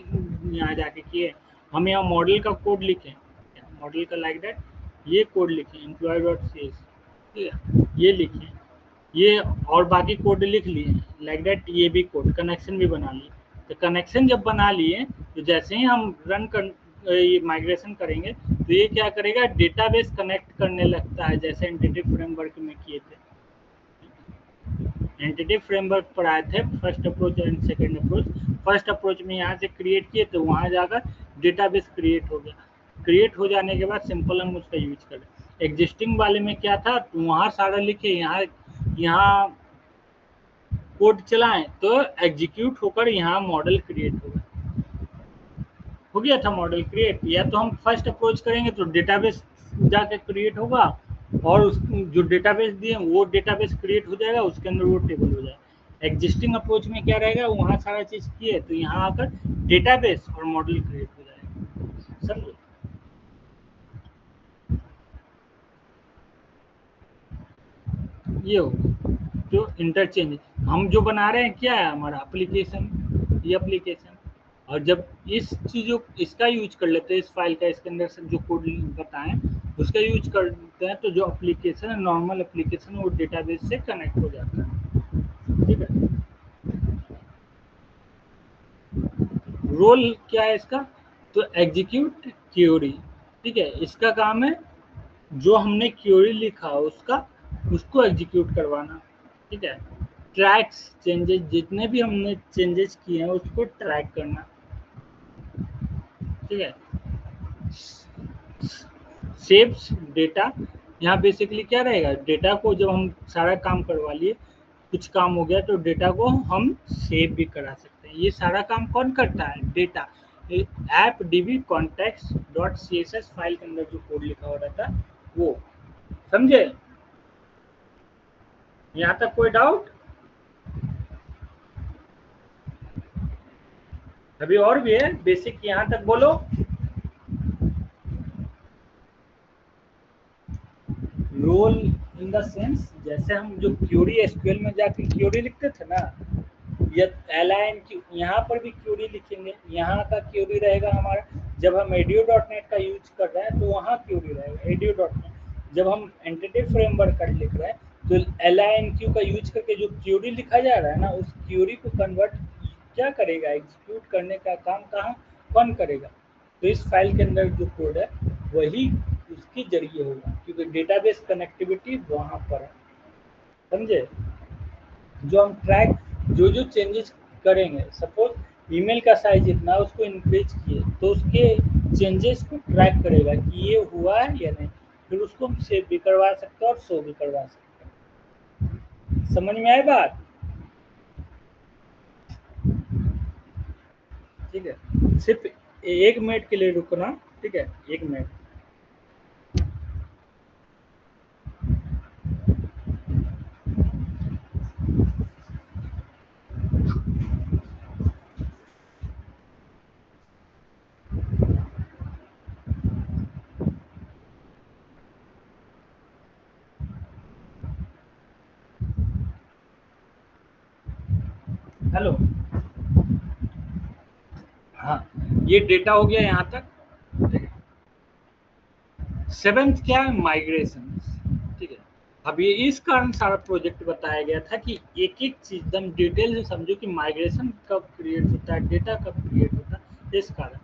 यहाँ जाके किए, हम यहाँ मॉडल का कोड लिखे, मॉडल का लाइक दैट ये कोड लिखे एम्प्लॉय डॉट सी एस, ठीक है, ये लिखे, ये और बाकी कोड लिख लिए लाइक दैट, ये भी कोड कनेक्शन भी बना लिए। तो कनेक्शन जब बना लिए तो जैसे ही हम रन कर ये माइग्रेशन करेंगे तो ये क्या करेगा, डेटाबेस कनेक्ट करने लगता है, जैसे एंटिटी फ्रेमवर्क में किए थे। एंटिटी फ्रेमवर्क पर आए थे, first approach and second approach. First approach में यहाँ से क्रिएट किए तो वहाँ जाकर डेटाबेस क्रिएट हो गया। क्रिएट हो जाने के बाद सिंपल हम उसका यूज करें। एग्जिस्टिंग वाले में क्या था, वहाँ सारा लिखे, यहाँ यहाँ कोड चलाएं तो एग्जीक्यूट होकर यहाँ मॉडल क्रिएट होगा। हो गया था मॉडल क्रिएट। या तो हम फर्स्ट अप्रोच करेंगे तो डेटाबेस जाके क्रिएट होगा, और उस जो डेटाबेस दिए वो डेटाबेस क्रिएट हो जाएगा, उसके अंदर वो टेबल हो जाएगा। एग्जिस्टिंग अप्रोच में क्या रहेगा, वहाँ सारा चीज़ किए तो यहाँ आकर डेटाबेस और मॉडल क्रिएट हो जाएगा। समझे? ये होगा जो इंटरचेंज हम जो बना रहे हैं, क्या है हमारा एप्लीकेशन, ये एप्लीकेशन। और जब इस चीज़ों इसका यूज कर लेते हैं, इस फाइल का, इसके अंदर से जो कोड बताएं उसका यूज करते हैं, तो जो एप्लीकेशन है, नॉर्मल एप्लीकेशन, वो डेटाबेस से कनेक्ट हो जाता है। ठीक है। रोल क्या है इसका, तो एग्जीक्यूट क्यूरी। ठीक है, इसका काम है जो हमने क्यूरी लिखा उसका, उसको एग्जीक्यूट करवाना। ठीक है। ट्रैक्स चेंजेस, जितने भी हमने चेंजेस किए हैं उसको ट्रैक करना। ठीक है। सेव्स डेटा, यहाँ बेसिकली क्या रहेगा, डेटा को जब हम सारा काम करवा लिए, कुछ काम हो गया तो डेटा को हम सेव भी करा सकते हैं। ये सारा काम कौन करता है, data. App DB context dot C S S file के अंदर जो कोड लिखा हो रहता है वो। समझे? यहाँ तक कोई डाउट? अभी और भी है बेसिक, यहाँ तक बोलो। रोल इन द सेंस, जैसे हम जो क्यूरी एसक्यूएल में जाके क्यूरी लिखते थे ना, या एलाइन क्यू, यहाँ पर भी क्यूरी लिखेंगे। यहाँ का क्यूरी रहेगा हमारा, जब हम एडियो डॉट नेट का यूज कर रहे हैं तो वहाँ क्यूरी रहेगा एडियो डॉट नेट। जब हम एंटिटी फ्रेमवर्क का लिख रहे हैं तो एलाइन क्यू का यूज करके जो क्यूरी लिखा जा रहा है ना, उस क्यूरी को कन्वर्ट क्या करेगा, एग्जीक्यूट करने का काम कहाँ कौन करेगा, तो इस फाइल के अंदर जो कोड है वही उसके जरिए होगा, क्योंकि डेटाबेस कनेक्टिविटी वहाँ पर है। समझे? जो हम ट्रैक, जो जो चेंजेस करेंगे, सपोज ईमेल का साइज इतना, उसको इंक्रीज किए तो उसके चेंजेस को ट्रैक करेगा कि ये हुआ है या नहीं, फिर उसको हम सेव भी करवा सकते हैं और शो भी करवा सकते हैं। समझ में आए बात? ठीक है, सिर्फ 1 मिनट के लिए रुकना। ठीक है, 1 मिनट। हेलो। हाँ, ये डेटा हो गया यहाँ तक। सेवेंथ क्या है, माइग्रेशन। ठीक है। अब ये इस कारण सारा प्रोजेक्ट बताया गया था कि एक एक चीज एकदम डिटेल से समझो कि माइग्रेशन कब क्रिएट होता है, डेटा कब क्रिएट होता है, इस कारण।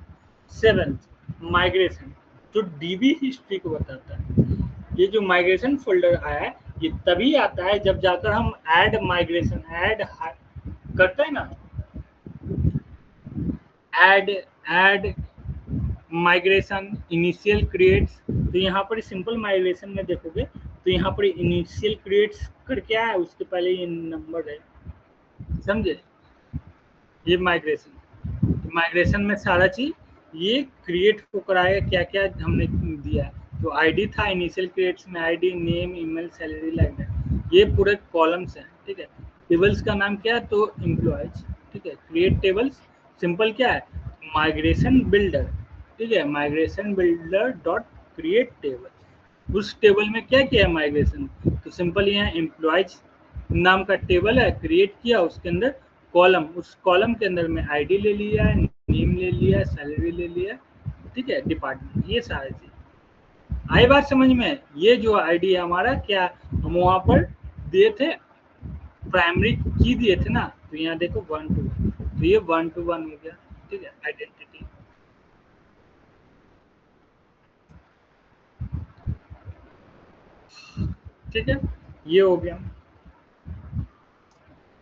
सेवेंथ, माइग्रेशन, जो डीबी हिस्ट्री को बताता है। ये जो माइग्रेशन फोल्डर आया है, ये तभी आता है जब जाकर हम ऐड माइग्रेशन ऐड करते हैं ना, add add migration initial creates. तो यहाँ पर सिंपल माइग्रेशन में देखोगे तो यहाँ पर इनिशियल क्रिएट्स करके आया है, उसके पहले ये नंबर है। समझे? ये माइग्रेशन, माइग्रेशन में सारा चीज ये क्रिएट होकर आएगा, क्या क्या हमने दिया है। तो आईडी था इनिशियल क्रिएट्स में, ID, name, email, salary, like that, ये पूरे कॉलम्स हैं। ठीक है। टेबल्स का नाम क्या है, तो एम्प्लॉयज। ठीक है। क्रिएट टेबल्स, सिंपल क्या है, माइग्रेशन बिल्डर। ठीक है, migration builder dot create table. उस टेबल में क्या किया है माइग्रेशन, तो सिंपल ये है एम्प्लॉयज नाम का टेबल है, क्रिएट किया, उसके अंदर कॉलम, उस कॉलम के अंदर में आईडी ले लिया है, नेम ले लिया है, सैलरी ले लिया है, ठीक है, डिपार्टमेंट, ये सारी चीज आई बात समझ में। ये जो आईडी है हमारा, क्या हम वहां पर दिए थे, प्राइमरी की दिए थे ना, तो यहाँ देखो 1 to 1, तो ये 1 to 1 हो गया, ठीक है, आइडेंटिटी, ठीक है, ये हो गया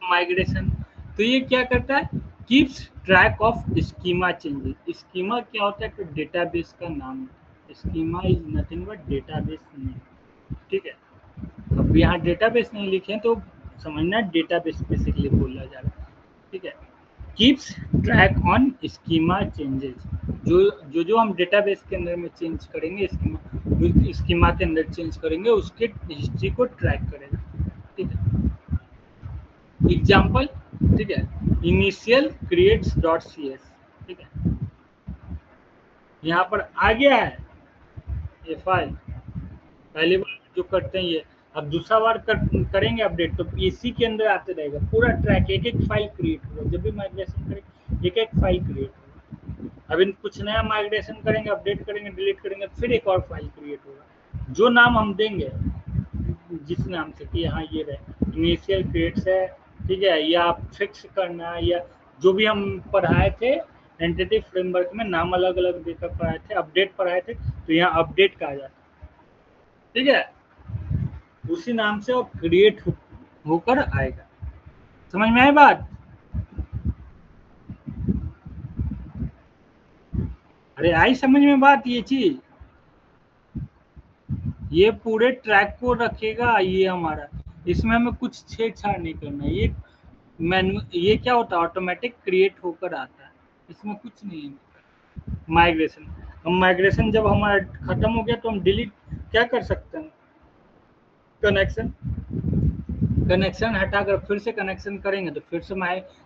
माइग्रेशन। तो ये क्या करता है, keeps track of schema changes. Schema क्या होता है, कि डेटाबेस का नाम है, schema is nothing but database name, ठीक है। अब यहाँ डेटाबेस नहीं लिखे तो समझना डेटाबेस बेसिकली बोला जा रहा है, ठीक है। Keeps track on schema changes, जो हम डेटाबेस के अंदर में चेंज करेंगे, स्कीमा के अंदर चेंज करेंगे, उसके हिस्ट्री को ट्रैक करेगा, ठीक है। एग्जाम्पल, ठीक है, initial creates dot C S, ठीक है, यहाँ पर आ गया है ये फाइल, पहली बार जो करते हैं ये, अब दूसरा बार करेंगे अपडेट, तो इसी के अंदर आते रहेगा पूरा ट्रैक, एक एक फाइल क्रिएट होगा, जब भी माइग्रेशन करेंगे एक एक फाइल क्रिएट होगा। अभी कुछ नया माइग्रेशन करेंगे, अपडेट करेंगे, डिलीट करेंगे, फिर एक और फाइल क्रिएट होगा, जो नाम हम देंगे, जिस नाम से कि हाँ ये रहे इनिशियल क्रिएट्स है, ठीक है, या फिक्स करना, या जो भी हम पढ़ाए थे एंटिटी फ्रेमवर्क में, नाम अलग अलग देकर पढ़ाए थे, अपडेट पढ़ाए थे, तो यहाँ अपडेट कहा जाता है, ठीक है, उसी नाम से वो क्रिएट होकर आएगा। समझ में आई बात? अरे आई समझ में बात, ये चीज, ये पूरे ट्रैक को रखेगा ये हमारा, इसमें हमें कुछ छेड़छाड़ नहीं करना है, ये मेन्यू, ये क्या होता है, ऑटोमेटिक क्रिएट होकर आता है, इसमें कुछ नहीं है। माइग्रेशन, हम माइग्रेशन जब हमारा खत्म हो गया तो हम डिलीट क्या कर सकते हैं, कनेक्शन, कनेक्शन हटाकर फिर से कनेक्शन करेंगे, तो फिर से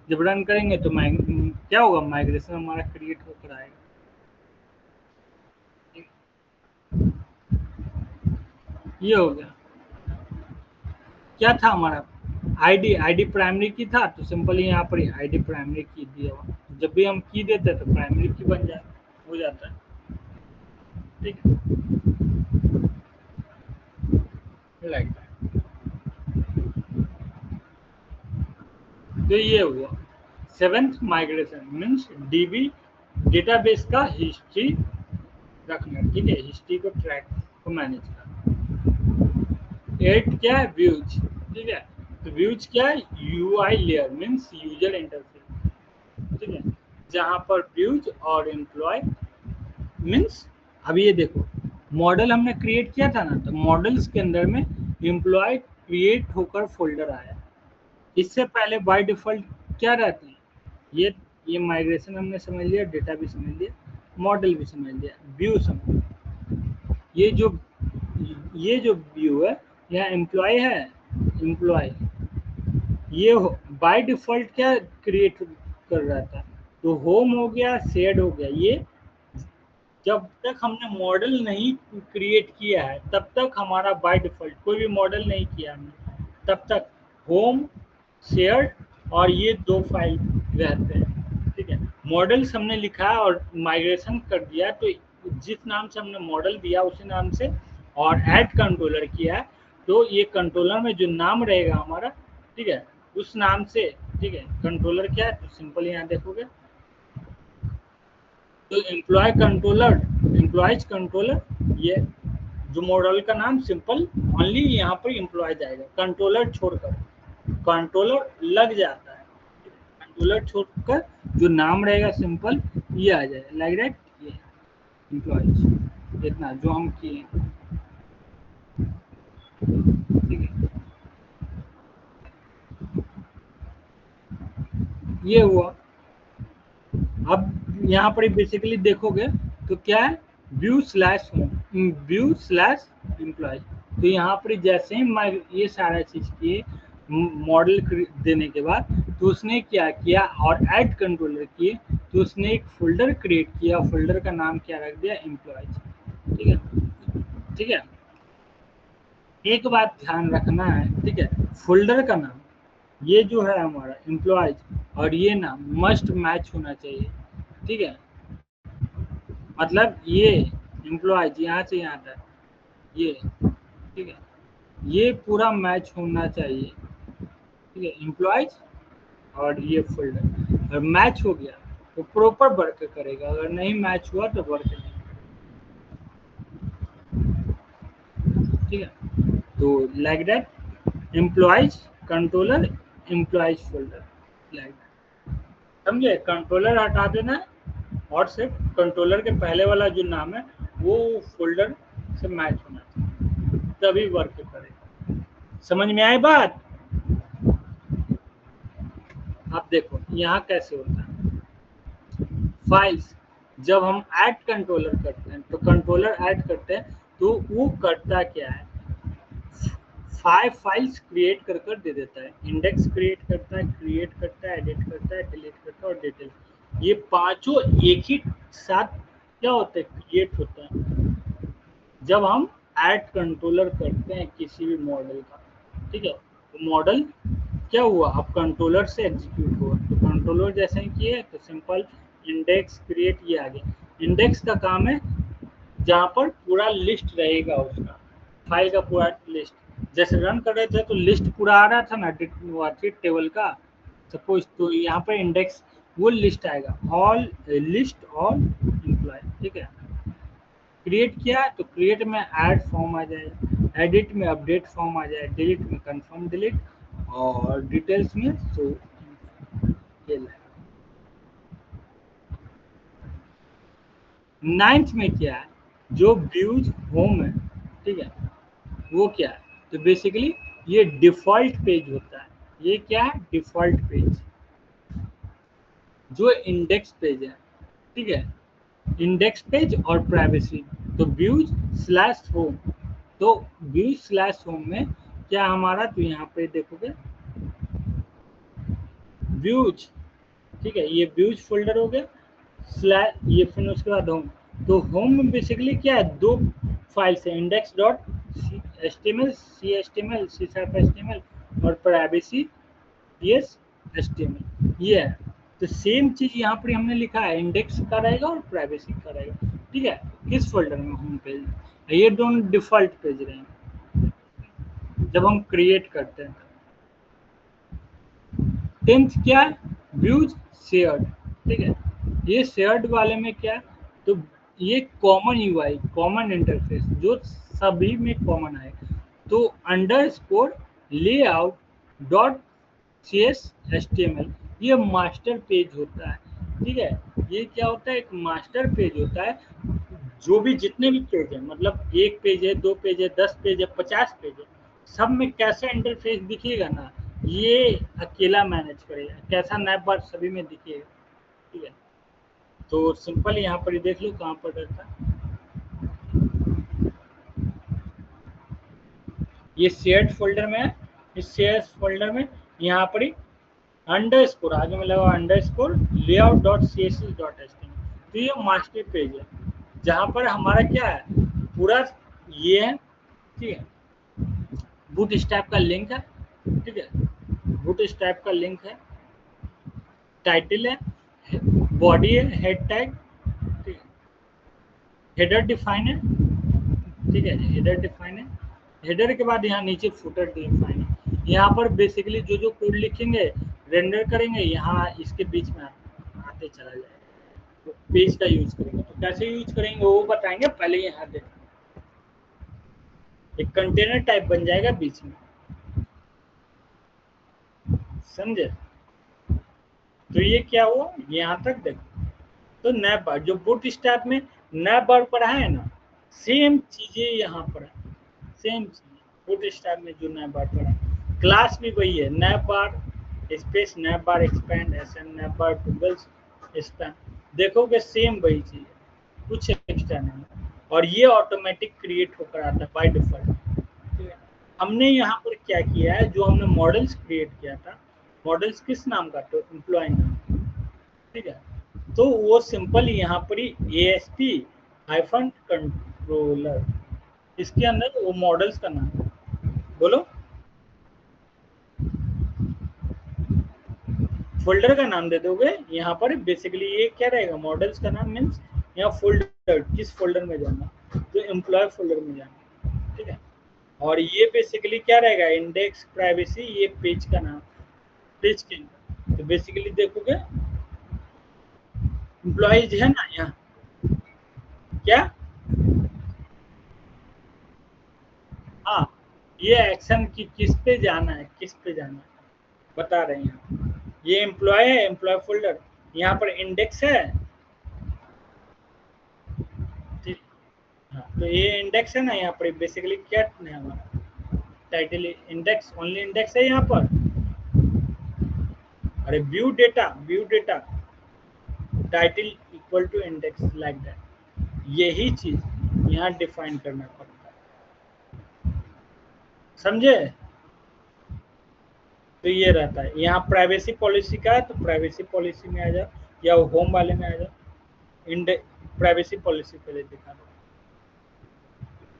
जब रन करेंगे तो क्या होगा, माइग्रेशन हमारा क्रिएट होकर आएगा। ये हो गया, क्या था हमारा, आईडी, आईडी प्राइमरी की था, तो सिंपली यहाँ पर आईडी प्राइमरी की दिया हुआ, जब भी हम की देते हैं तो प्राइमरी की बन जाए, हो जाता है, ठीक है, लाइक तो ये हुआ seventh migration, means dB database का हिस्ट्री रखना, ठीक है, हिस्ट्री को ट्रैक को मैनेज करना। एट क्या है, व्यूज, ठीक है, तो व्यूज क्या है, UI layer, means user interface, ठीक है, जहां पर व्यूज और एम्प्लॉय, मीन्स अब ये देखो, मॉडल हमने क्रिएट किया था ना, तो मॉडल्स के अंदर में एम्प्लॉय क्रिएट होकर फोल्डर आया, इससे पहले बाय डिफॉल्ट क्या रहते हैं, ये माइग्रेशन हमने समझ लिया, डेटा भी समझ लिया, मॉडल भी समझ लिया, व्यू समझ, ये जो ये जो व्यू है, यहाँ एम्प्लॉय है, एम्प्लॉय, ये बाय डिफॉल्ट क्या क्रिएट कर रहा था, तो होम हो गया, शेड हो गया, ये जब तक हमने मॉडल नहीं क्रिएट किया है तब तक हमारा बाय डिफॉल्ट, कोई भी मॉडल नहीं किया हमने तब तक होम, शेयर और ये दो फाइल रहते हैं, ठीक है। मॉडल्स हमने लिखा है और माइग्रेशन कर दिया, तो जिस नाम से हमने मॉडल दिया उसी नाम से, और ऐड कंट्रोलर किया है, तो ये कंट्रोलर में जो नाम रहेगा हमारा, ठीक है, उस नाम से, ठीक है, कंट्रोलर क्या है, तो सिंपल यहाँ देखोगे, तो एम्प्लॉय कंट्रोलर, एम्प्लॉयज कंट्रोलर, ये जो मॉडल का नाम सिंपल ओनली यहाँ पर एम्प्लॉय जाएगा, कंट्रोलर छोड़कर, कंट्रोलर लग जाता है, कंट्रोलर छोड़कर जो नाम रहेगा सिंपल ये आ जाएगा, लाइक दैट, ये एम्प्लॉयज, इतना जो हम किए, ठीक है, ये हुआ। अब यहाँ पर बेसिकली देखोगे तो क्या है, view slash home, view slash employ, तो यहाँ पर जैसे ही ये सारा चीज किए मॉडल देने के बाद, तो उसने क्या किया, और ऐड कंट्रोलर किए, तो उसने एक फोल्डर क्रिएट किया, फोल्डर का नाम क्या रख दिया, एम्प्लॉयज, ठीक है, ठीक है, एक बात ध्यान रखना है, ठीक है, फोल्डर का नाम ये जो है हमारा एम्प्लॉयज, और ये नाम मस्ट मैच होना चाहिए, ठीक है। मतलब ये एम्प्लॉयज यहाँ से यहाँ तक ये, ठीक है, ये पूरा मैच होना चाहिए, ठीक है, एम्प्लॉयज और ये फोल्डर। अगर मैच हो गया तो प्रॉपर वर्क करेगा, अगर नहीं मैच हुआ तो वर्क नहीं, ठीक है। तो like that employees controller employees folder, like समझे। कंट्रोलर हटा देना है और सिर्फ कंट्रोलर के पहले वाला जो नाम है वो फोल्डर से मैच होना चाहिए, तभी वर्क करेगा। समझ में आई बात। आप देखो यहाँ कैसे होता है फाइल्स, जब हम ऐड कंट्रोलर करते हैं तो कंट्रोलर ऐड करते हैं तो वो करता क्या है, 5 फाइल्स क्रिएट कर कर दे देता है, इंडेक्स क्रिएट करता है, क्रिएट करता है, एडिट करता है, डिलीट करता है और डिटेल। ये पांचों एक ही साथ क्या होता है, क्रिएट होता है जब हम ऐड कंट्रोलर करते हैं किसी भी मॉडल का, ठीक है। तो मॉडल क्या हुआ, अब कंट्रोलर से एग्जीक्यूट हुआ, तो कंट्रोलर जैसे ही किए तो सिंपल इंडेक्स क्रिएट, ये आ गया। इंडेक्स का काम है जहाँ पर पूरा लिस्ट रहेगा उसका, फाइल का पूरा लिस्ट, जैसे रन कर रहे थे तो लिस्ट पूरा आ रहा था ना टेबल का, सपोज, तो यहाँ पर इंडेक्स वो लिस्ट आएगा, ऑल लिस्ट ऑल एम्प्लॉय, ठीक है। क्रिएट किया तो क्रिएट में ऐड फॉर्म आ जाएगा, एडिट में अपडेट फॉर्म आ जाए, डिलीट में कंफर्म डिलीट, और डिटेल्स में सो ये लाएगा। नाइन्थ में क्या है, जो व्यूज होम है, ठीक है, वो क्या है, तो बेसिकली ये डिफॉल्ट पेज होता है। ये क्या है, डिफॉल्ट पेज, जो इंडेक्स पेज है, ठीक है, इंडेक्स पेज और प्राइवेसी। तो व्यूज स्लैश होम, तो व्यूज स्लैश होम में क्या हमारा, तो यहाँ पे देखोगे व्यूज, ठीक है, ये व्यूज फोल्डर हो गया, स्लैश ये, फिर उसके बाद होम। तो होम में बेसिकली क्या है, दो फाइल्स है, index dot H T M L, C H T M L, C sharp H T M L, और privacy yes H T M L, ये है। तो सेम चीज यहाँ पर हमने लिखा है, इंडेक्स का रहेगा और प्राइवेसी का रहेगा, ठीक है। किस फोल्डर में, होम पेज। ये दोनों डिफॉल्ट पेज रहेंगे जब हम क्रिएट करते हैं। 10th क्या है, व्यूज शेयर्ड, ठीक है। ये शेयर्ड वाले में क्या है, तो ये कॉमन यूआई, कॉमन इंटरफेस जो सभी में कॉमन है। तो underscore layout dot C S H T M L, ये मास्टर पेज होता है, ठीक है। ये क्या होता है, एक मास्टर पेज होता है, जो भी जितने भी पेज है, मतलब एक पेज है, दो पेज है, 10 पेज है, 50 पेज है, सब में कैसा इंटरफेस दिखेगा ना, ये अकेला मैनेज करेगा, कैसा नैप बार सभी में दिखेगा, ठीक है। तो सिंपल यहाँ पर ही देख लो कहाँ पर रहता है, ये शेयर्ड फोल्डर में है। इस शेयर फोल्डर में यहाँ पर ही अंडर स्कोर आगे में लगा, underscore layout dot C S S dot H T, तो ये मास्टर पेज है जहाँ पर हमारा क्या है, पूरा ये है, ठीक है। बूट स्टैप का लिंक है, ठीक है, बूट स्टैप का लिंक है, टाइटल है, बॉडी है, हेड टैग, ठीक है, हेडर डिफाइन है, ठीक है, हेडर डिफाइन है। हेडर के बाद यहाँ नीचे फुटर डिफाइन है। यहाँ पर बेसिकली जो जो कोड लिखेंगे, रेंडर करेंगे, यहाँ इसके बीच में आते चला जाएगा। तो पेज का यूज करेंगे, तो कैसे यूज करेंगे वो बताएंगे, पहले यहाँ देखो एक कंटेनर टाइप बन जाएगा बीच में, समझे। तो ये क्या हुआ, यहाँ तक देखो, तो नैप बार जो बूट स्टैप में नैप बार पढ़ा है ना, सेम चीजें यहाँ पर है, सेम चीज बूट स्टैप में जो नैप बार पढ़ा है, क्लास भी वही है, नैप बार स्पेस नैप बार एक्सपैंड एस एम नैप बार टूगल्स स्पैन, देखोगे सेम वही चीज है, कुछ एक्स्ट्रा नहीं। और ये ऑटोमेटिक क्रिएट होकर आता है बाय डिफॉल्ट, ठीक है। हमने यहाँ पर क्या किया है, जो हमने मॉडल्स क्रिएट किया था, मॉडल्स किस नाम का, तो एम्प्लॉय नाम, ठीक है। तो वो सिंपल यहाँ पर ही ASP हाइफन कंट्रोलर, इसके अंदर वो मॉडल्स का नाम है, बोलो। फोल्डर का नाम दे दोगे यहाँ पर। बेसिकली ये क्या रहेगा, मॉडल्स का नाम मीन्स यहाँ फोल्डर, किस फोल्डर में जाना, तो एम्प्लॉय फोल्डर में जाना, ठीक है। और ये बेसिकली क्या रहेगा, इंडेक्स प्राइवेसी, ये पेज का नाम, पेज के अंदर। तो बेसिकली देखोगे एम्प्लॉयज है ना यहाँ, क्या, हाँ, ये एक्शन की किस पे जाना है, किस पे जाना है बता रहे हैं। ये एम्प्लॉय है, एम्प्लॉय फोल्डर, यहाँ पर इंडेक्स है, ठीक। हाँ, तो ये इंडेक्स है ना, यहाँ पर बेसिकली क्या है हमारा टाइटल, इंडेक्स, ओनली इंडेक्स है यहाँ पर। अरे view data, view data title equal to index, like that, यही चीज यहाँ डिफाइन करना पड़ता है, समझे। तो ये रहता है यहाँ प्राइवेसी पॉलिसी का है, तो प्राइवेसी पॉलिसी में आ जाओ, या होम वाले में आ जाओ। प्राइवेसी पॉलिसी पहले दिखा दो,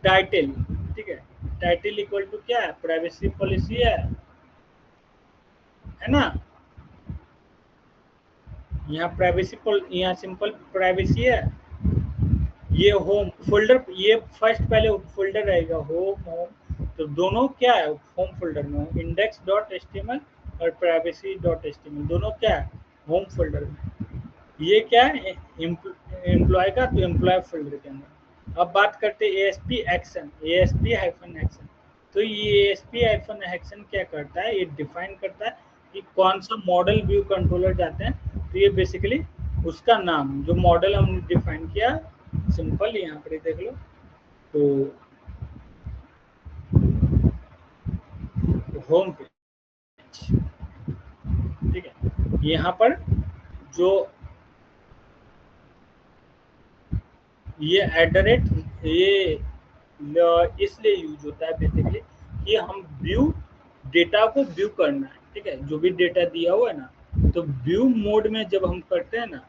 टाइटल, ठीक है। टाइटल इक्वल टू क्या है, प्राइवेसी पॉलिसी है ना। यहाँ प्राइवेसी, यहाँ सिंपल प्राइवेसी है। ये होम फोल्डर, ये फर्स्ट पहले फोल्डर रहेगा, होम होम, तो दोनों क्या है, होम फोल्डर में इंडेक्स डॉट एचटीएमएल और प्राइवेसी डॉट एचटीएमएल दोनों क्या है, होम फोल्डर में। ये क्या है, एम्प्लॉय का, तो एम्प्लॉय फोल्डर के अंदर। अब बात करते हैं ASP action, ASP hyphen action. तो ये एएसपी हाइफन एक्शन क्या करता है, ये डिफाइन करता है कि कौन सा मॉडल व्यू कंट्रोलर जाते हैं। तो ये बेसिकली उसका नाम, जो मॉडल हमने डिफाइन किया, सिंपल यहाँ पर देख लो, तो होम पेज, ठीक है। यहाँ पर जो ये एट द रेट, ये इसलिए यूज होता है बेसिकली कि हम व्यू डेटा को व्यू करना है, ठीक है। जो भी डेटा दिया हुआ है ना, तो व्यू मोड में जब हम करते हैं ना,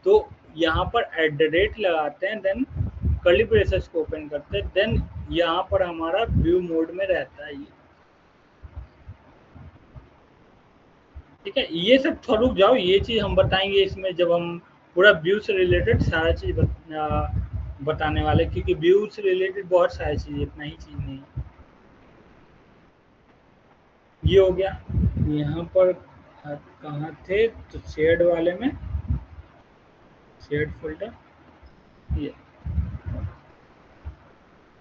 तो यहाँ पर एट द रेट लगाते हैं, देन कर्ली ब्रेसेस को ओपन करते हैं, देन यहाँ पर हमारा व्यू मोड में रहता है ये, ठीक है। ये सब थोड़ा रुक जाओ, ये चीज हम बताएंगे इसमें जब हम पूरा व्यू से रिलेटेड सारा चीज बताने वाले, क्योंकि व्यू से रिलेटेड बहुत सारी चीज, इतना ही चीज नहीं है। ये हो गया। यहाँ पर कहाँ थे, तो शेयर्ड वाले में, शेयर्ड फोल्डर, ये।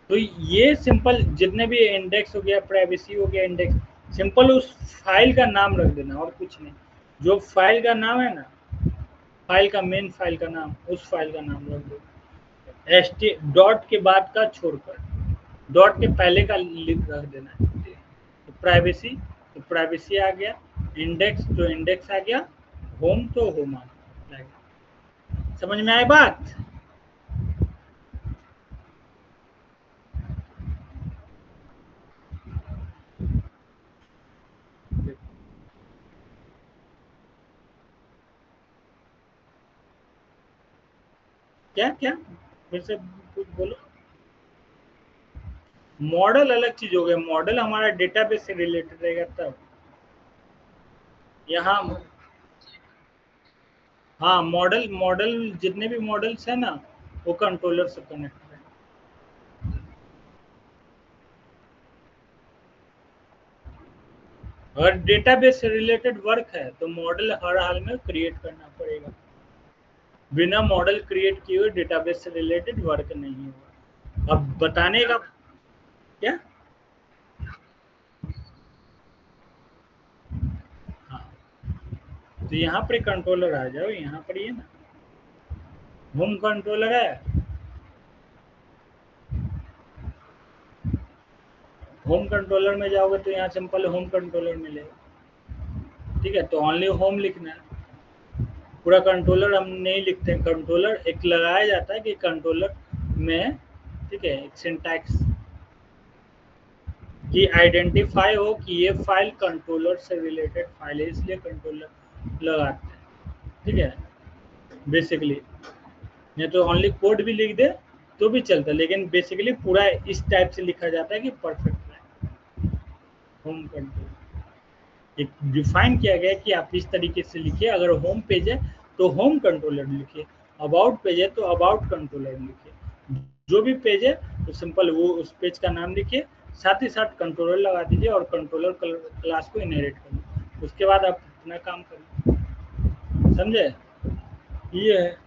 तो ये सिंपल जितने भी इंडेक्स हो गया, प्राइवेसी हो गया, इंडेक्स, सिंपल उस फाइल का नाम रख देना और कुछ नहीं। जो फाइल का नाम है ना, फाइल का मेन फाइल का नाम, उस फाइल का नाम रख दो। एस टी डॉट के बाद का छोड़कर, डॉट के पहले का लिख रख देना है। तो प्राइवेसी, तो प्राइवेसी आ गया, इंडेक्स तो इंडेक्स आ गया, होम तो होम आ गया। समझ में आई बात। क्या क्या, फिर से कुछ बोलो। मॉडल अलग चीज हो गया, मॉडल हमारा डेटाबेस से रिलेटेड रहेगा तब। यहाँ, हाँ, मॉडल, मॉडल जितने भी मॉडल्स है ना, वो कंट्रोलर से कनेक्ट है। अगर डेटाबेस से रिलेटेड वर्क है तो मॉडल हर हाल में क्रिएट करना पड़ेगा। बिना मॉडल क्रिएट किए हुए डेटाबेस से रिलेटेड वर्क नहीं होगा। अब बताने का क्या, हाँ, तो यहाँ पर कंट्रोलर आ जाओ, यहाँ पर ये ना होम कंट्रोलर है। होम कंट्रोलर में जाओगे तो यहाँ सिंपल होम कंट्रोलर मिलेगा, ठीक है। तो ओनली होम लिखना है, पूरा कंट्रोलर हम नहीं लिखते हैं। कंट्रोलर एक लगाया जाता है कि कंट्रोलर में, ठीक है, एक सिंटैक्स कि आइडेंटिफाई हो कि ये फाइल कंट्रोलर से रिलेटेड फाइल है, इसलिए कंट्रोलर लगाते हैं, ठीक है। बेसिकली नहीं तो ओनली कोड भी लिख दे तो भी चलता है, लेकिन बेसिकली पूरा इस टाइप से लिखा जाता है कि परफेक्ट है। होम कंट्रोल एक डिफाइन किया गया है कि आप इस तरीके से लिखिए। अगर होम पेज है तो होम कंट्रोलर लिखिए, अबाउट पेज है तो अबाउट कंट्रोलर लिखिए। जो भी पेज है तो सिंपल वो उस पेज का नाम लिखिए, साथ ही साथ कंट्रोलर लगा दीजिए और कंट्रोलर क्लास को इनहेरिट करिए। उसके बाद आप अपना काम करिए। समझे? ये है।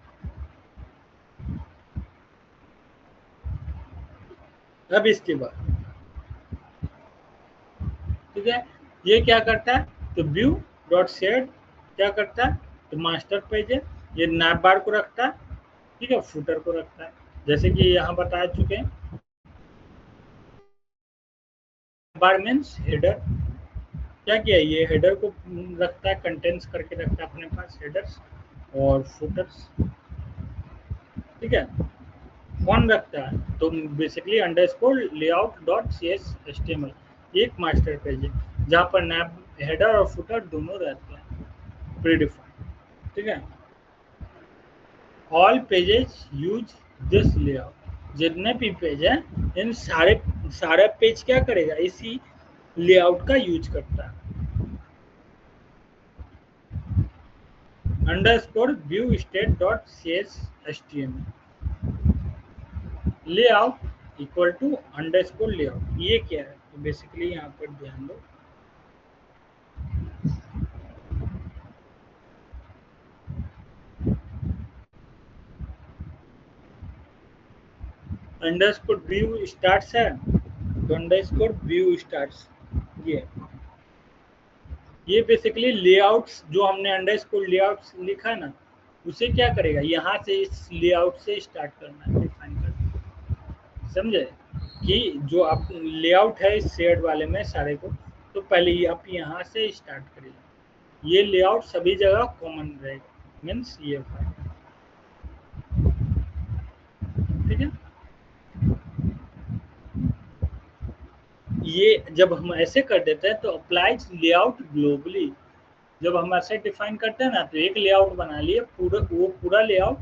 अब इसके बाद ठीक है, ये क्या करता है, तो व्यू डॉट शेयर क्या करता है, तो मास्टर पेज है, ये नैप बार को रखता है, ठीक है, फुटर को रखता है। जैसे कि यहाँ बता चुके हैं, बार मीन्स हेडर, क्या किया है, ये हेडर को रखता है, कंटेंट्स करके रखता है अपने पास हेडर्स और फुटर्स, ठीक है। कौन रखता है, तो basically underscore layout dot C S H T M L एक मास्टर पेज है जहाँ पर नैप हेडर और फुटर दोनों रहते हैं प्रीडिफाइंड, ठीक है। All pages use this layout, जितने भी पेज हैं इन सारा पेज क्या करेगा, इसी लेआउट का यूज करता है। Underscore view state dot C S H T M layout equal to underscore layout, ये क्या है, तो बेसिकली यहाँ पर ध्यान दो। अंडरस्कोर व्यू स्टार्ट्स है, तो अंडरस्कोर व्यू स्टार्ट्स ये ये बेसिकली लेआउट्स जो हमने अंडरस्कोर लेआउट्स लिखा है ना, उसे क्या करेगा, यहाँ से इस लेआउट से स्टार्ट करना है, डिफाइन करना है। समझे कि जो आप लेआउट है इस शेयर्ड वाले में सारे को, तो पहले ये आप यहाँ से स्टार्ट करिए, ये लेआउट सभी जगह कॉमन रहेगा, मीन्स ये फाइल, ठीक है। ये जब हम ऐसे कर देते हैं तो अप्लाइज लेआउट ग्लोबली, जब हम ऐसे डिफाइन करते हैं ना, तो एक लेआउट बना लिए, पूरा वो पूरा लेआउट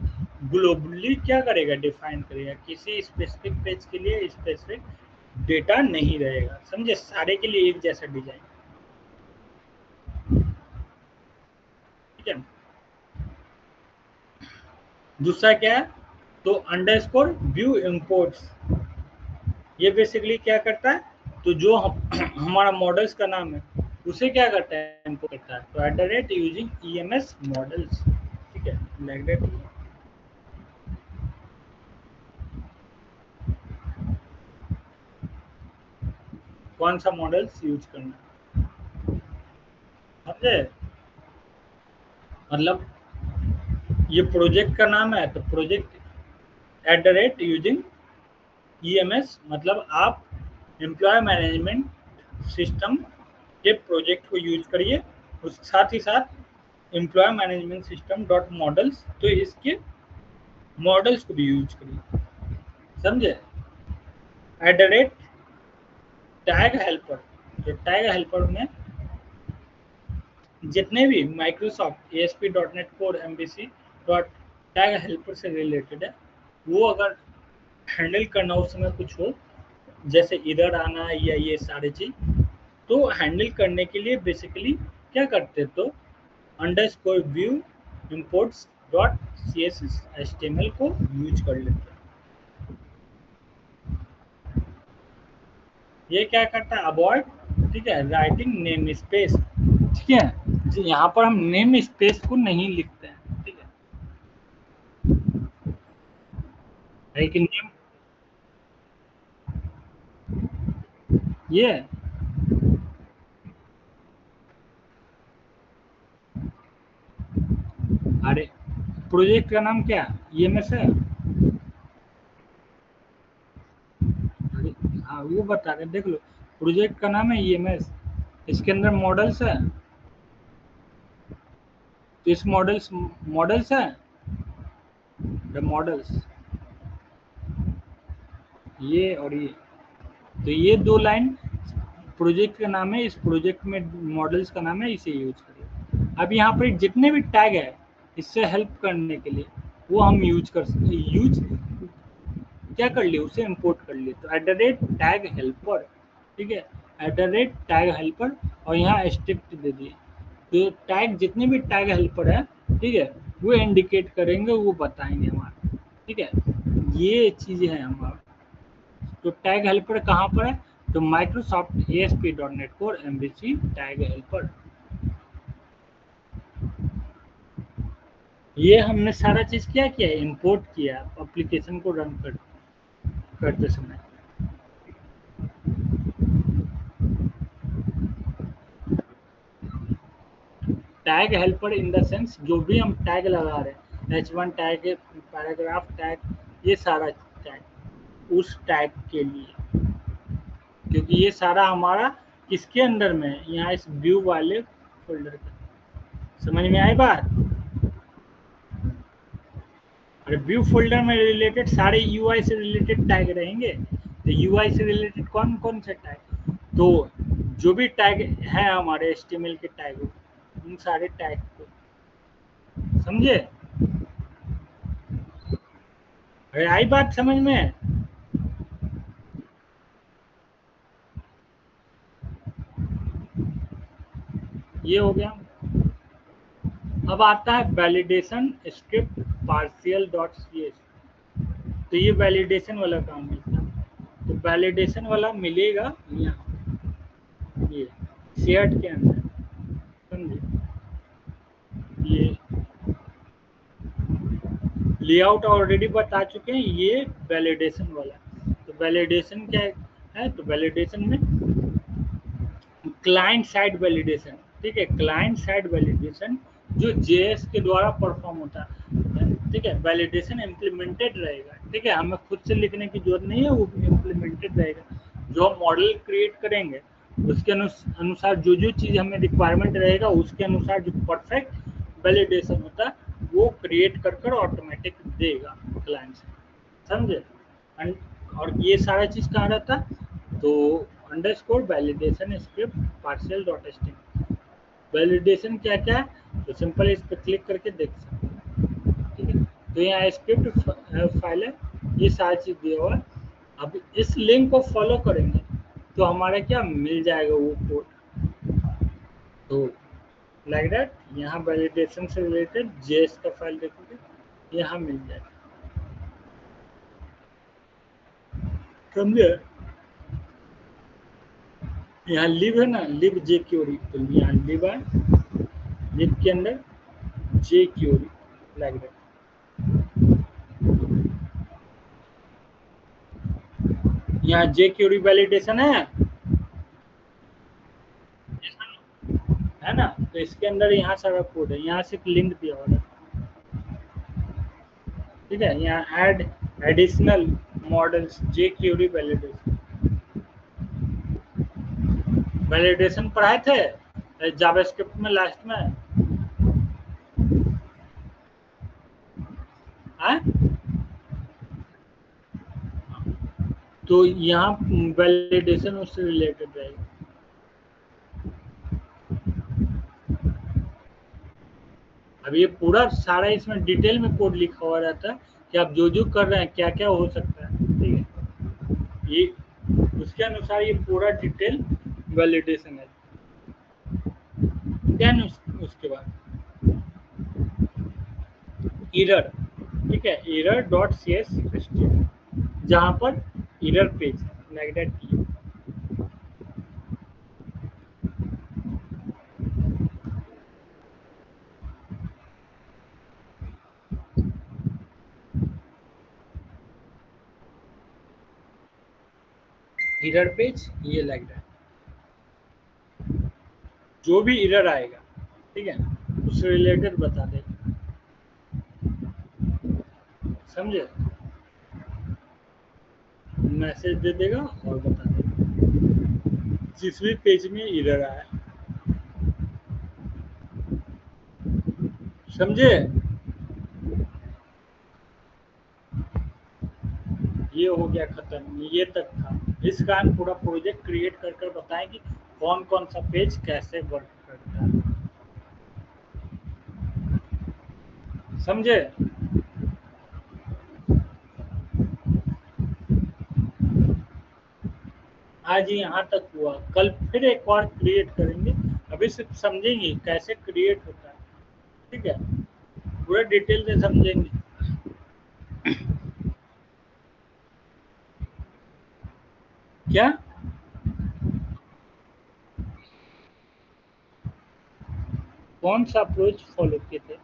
ग्लोबली क्या करेगा, डिफाइन करेगा, किसी स्पेसिफिक पेज के लिए स्पेसिफिक डेटा नहीं रहेगा। समझे, सारे के लिए एक जैसा डिजाइन, ठीक है। दूसरा क्या है, तो अंडरस्कोर व्यू इंपोर्ट्स, ये बेसिकली क्या करता है, तो जो हमारा मॉडल्स का नाम है उसे क्या करता है, इंपोर्ट करता है, तो at the rate using E M S models, ठीक है, लाइक दैट। कौन सा मॉडल्स यूज करना, समझे, मतलब ये प्रोजेक्ट का नाम है, तो project at the rate using E M S, मतलब आप एम्प्लॉय मैनेजमेंट सिस्टम के प्रोजेक्ट को यूज करिए, उस साथ ही साथ employ management system dot models, तो इसके मॉडल्स को भी यूज करिए। समझे, at the rate tag helper, तो टैग हेल्पर में जितने भी Microsoft A S P dot net core M B C dot tag helper से रिलेटेड है, वो अगर हैंडल करना उस समय कुछ हो, जैसे इधर आना या ये सारी चीज, तो हैंडल करने के लिए बेसिकली क्या करते, तो underscore view imports dot C S H T M L को यूज कर लेते हैं। ये क्या करता है, अवॉइड, ठीक है, राइटिंग नेम स्पेस, ठीक है जी, यहाँ पर हम नेम स्पेस को नहीं लिखते हैं, ठीक है, लेकिन नेम ये, अरे प्रोजेक्ट का नाम क्या, ई एम एस है, अरे हाँ वो बता रहे, देख लो, प्रोजेक्ट का नाम है ई एम एस, इसके अंदर मॉडल्स है, तो इस मॉडल्स है, द मॉडल्स, ये और ये, तो ये दो लाइन प्रोजेक्ट का नाम है, इस प्रोजेक्ट में मॉडल्स का नाम है, इसे यूज करिए। अब यहाँ पर जितने भी टैग है इससे हेल्प करने के लिए, वो हम यूज क्या कर लिए, उसे इंपोर्ट कर लिए, तो at the rate tag helper, ठीक है, टैग हेल्पर और यहाँ स्ट्रिक्ट दे दिए। तो टैग जितने भी टैग हेल्पर है, ठीक है, वो इंडिकेट करेंगे, वो बताएंगे हमारा, ठीक है। ये चीज़ है हमारा। तो टैग हेल्पर कहाँ पर है? तो Microsoft ASP.NET core MVC tag helper. ये हमने सारा चीज़ क्या किया, इंपोर्ट किया एप्लीकेशन को रन करते समय। Tag helper in the sense जो भी हम टैग लगा रहे हैं, H1 टैग, पैराग्राफ टैग, ये सारा टैग उस टैग के लिए, क्योंकि ये सारा हमारा किसके अंदर में है, यहाँ इस व्यू वाले फोल्डर के। समझ में आई बात? अरे व्यू फोल्डर में रिलेटेड सारे यूआई से रिलेटेड टैग रहेंगे। तो यूआई से रिलेटेड कौन कौन से टैग, तो जो भी टैग है हमारे HTML के टैग, उन सारे टैग को, समझे? अरे आई बात समझ में? ये हो गया। अब आता है validation script partial dot C S. तो ये वैलिडेशन वाला काम मिलता है। तो वैलिडेशन वाला मिलेगा यहाँ, ये शेयर्ड के अंदर, समझे? ये लेआउट ऑलरेडी बता चुके हैं, ये वैलिडेशन वाला। तो वैलिडेशन क्या है? तो वैलिडेशन में क्लाइंट साइड वैलिडेशन, ठीक है, क्लाइंट साइड वैलिडेशन जो जेएस के द्वारा परफॉर्म होता है, ठीक है। वैलिडेशन इम्प्लीमेंटेड रहेगा, ठीक है, हमें खुद से लिखने की जरूरत नहीं है, वो इम्प्लीमेंटेड रहेगा। जो हम मॉडल क्रिएट करेंगे उसके अनुसार जो जो चीज़ हमें रिक्वायरमेंट रहेगा, उसके अनुसार जो परफेक्ट वैलिडेशन होता है वो क्रिएट कर कर ऑटोमेटिक देगा क्लाइंट से, समझे? और ये सारा चीज़ कहाँ रहता है? तो underscore validation script partial dot HTML. Validation क्या क्या है? तो सिंपल इस पर क्लिक करके देख सकते हैं, ठीक है। तो यहाँ स्क्रिप्ट फाइल है, ये सारी चीज़ दिया हुआ है। अब इस लिंक को फॉलो करेंगे तो हमारा क्या मिल जाएगा, वो कोड। तो लाइक दैट यहाँ वैलिडेशन से रिलेटेड जेएस का फाइल देखोगे, यहाँ मिल जाएगा, समझे? यहाँ लिव है ना, लिव जे क्यूरी, तो यहाँ लिव है, लिव के अंदर जे क्यूरी, लाइक दैट। यहाँ जे क्यूरी वैलिडेशन है ना? तो इसके अंदर यहाँ सारा कोड है, यहाँ सिर्फ लिंक दिया हुआ है, ठीक है। यहाँ ऐड एडिशनल मॉडल्स जे क्यूरी वैलिडेशन, वैलिडेशन पढ़ाए थे जावास्क्रिप्ट में लास्ट में, है? तो यहाँ वैलिडेशन उससे रिलेटेड रहेगा। अब ये पूरा सारा इसमें डिटेल में कोड लिखा हुआ रहता है कि आप जो जो कर रहे हैं क्या क्या हो सकता है, ठीक है। ये उसके अनुसार ये पूरा डिटेल वैलिडेशन है। देन उसके बाद एरर, ठीक है, error dot C S string, जहाँ पर error page like that, error page ये लाइक दैट, जो भी एरर आएगा, ठीक है, उससे रिलेटेड बता देगा, समझे? मैसेज दे देगा और बता देगा जिस भी पेज में एरर आया, समझे? ये हो गया खत्म, ये तक था। इस कारण पूरा प्रोजेक्ट क्रिएट कर कर बताएं कि कौन कौन सा पेज कैसे वर्क करता है, समझे? आज यहाँ तक हुआ, कल फिर एक और क्रिएट करेंगे। अभी सिर्फ समझेंगे कैसे क्रिएट होता है, ठीक है, पूरा डिटेल से समझेंगे। क्या कौन सा अप्रोच फॉलो किए थे?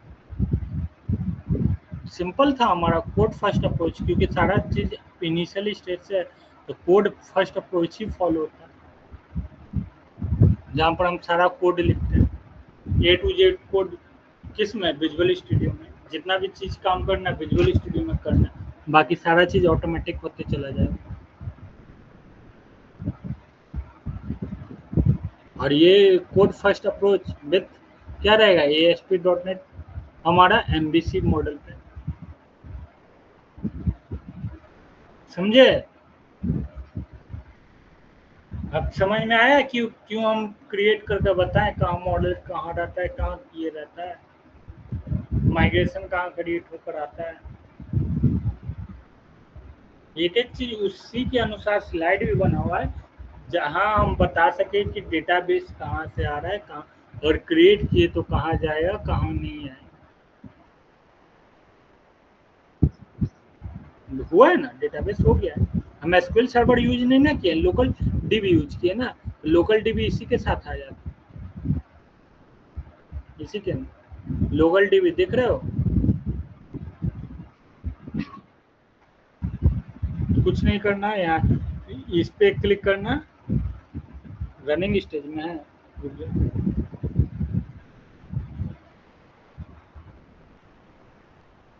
सिंपल था हमारा कोड फर्स्ट अप्रोच, क्योंकि सारा चीज इनिशियल स्टेज से है, तो कोड फर्स्ट अप्रोच ही फॉलो होता है, जहाँ पर हम सारा कोड लिखते हैं, ए टू जेड कोड। किस में? विजुअल स्टूडियो में। जितना भी चीज काम करना है विजुअल स्टूडियो में करना है, बाकी सारा चीज ऑटोमेटिक होते चला जाएगा। और ये कोड फर्स्ट अप्रोच विथ क्या रहेगा, ASP.NET हमारा MVC मॉडल पे। समझे? अब समझ में आया क्यों क्यों हम क्रिएट करके बताएं कहाँ मॉडल कहाँ रहता है, कहाँ ये रहता है, माइग्रेशन कहाँ क्रिएट होकर आता है। एक एक चीज उसी के अनुसार स्लाइड भी बना हुआ है, जहाँ हम बता सके कि डेटाबेस कहाँ से आ रहा है, कहाँ और क्रिएट किए तो कहाँ जाएगा, कहाँ नहीं आएगा। हुआ है ना, डेटाबेस हो गया है। हम एसक्यूएल सर्वर यूज नहीं ना किए, लोकल डीबी यूज किए ना, लोकल डीबी इसी के साथ आ जाता है, इसी के अंदर लोकल डीबी देख रहे हो। कुछ नहीं करना है यहाँ, इस पे क्लिक करना, रनिंग स्टेज में है।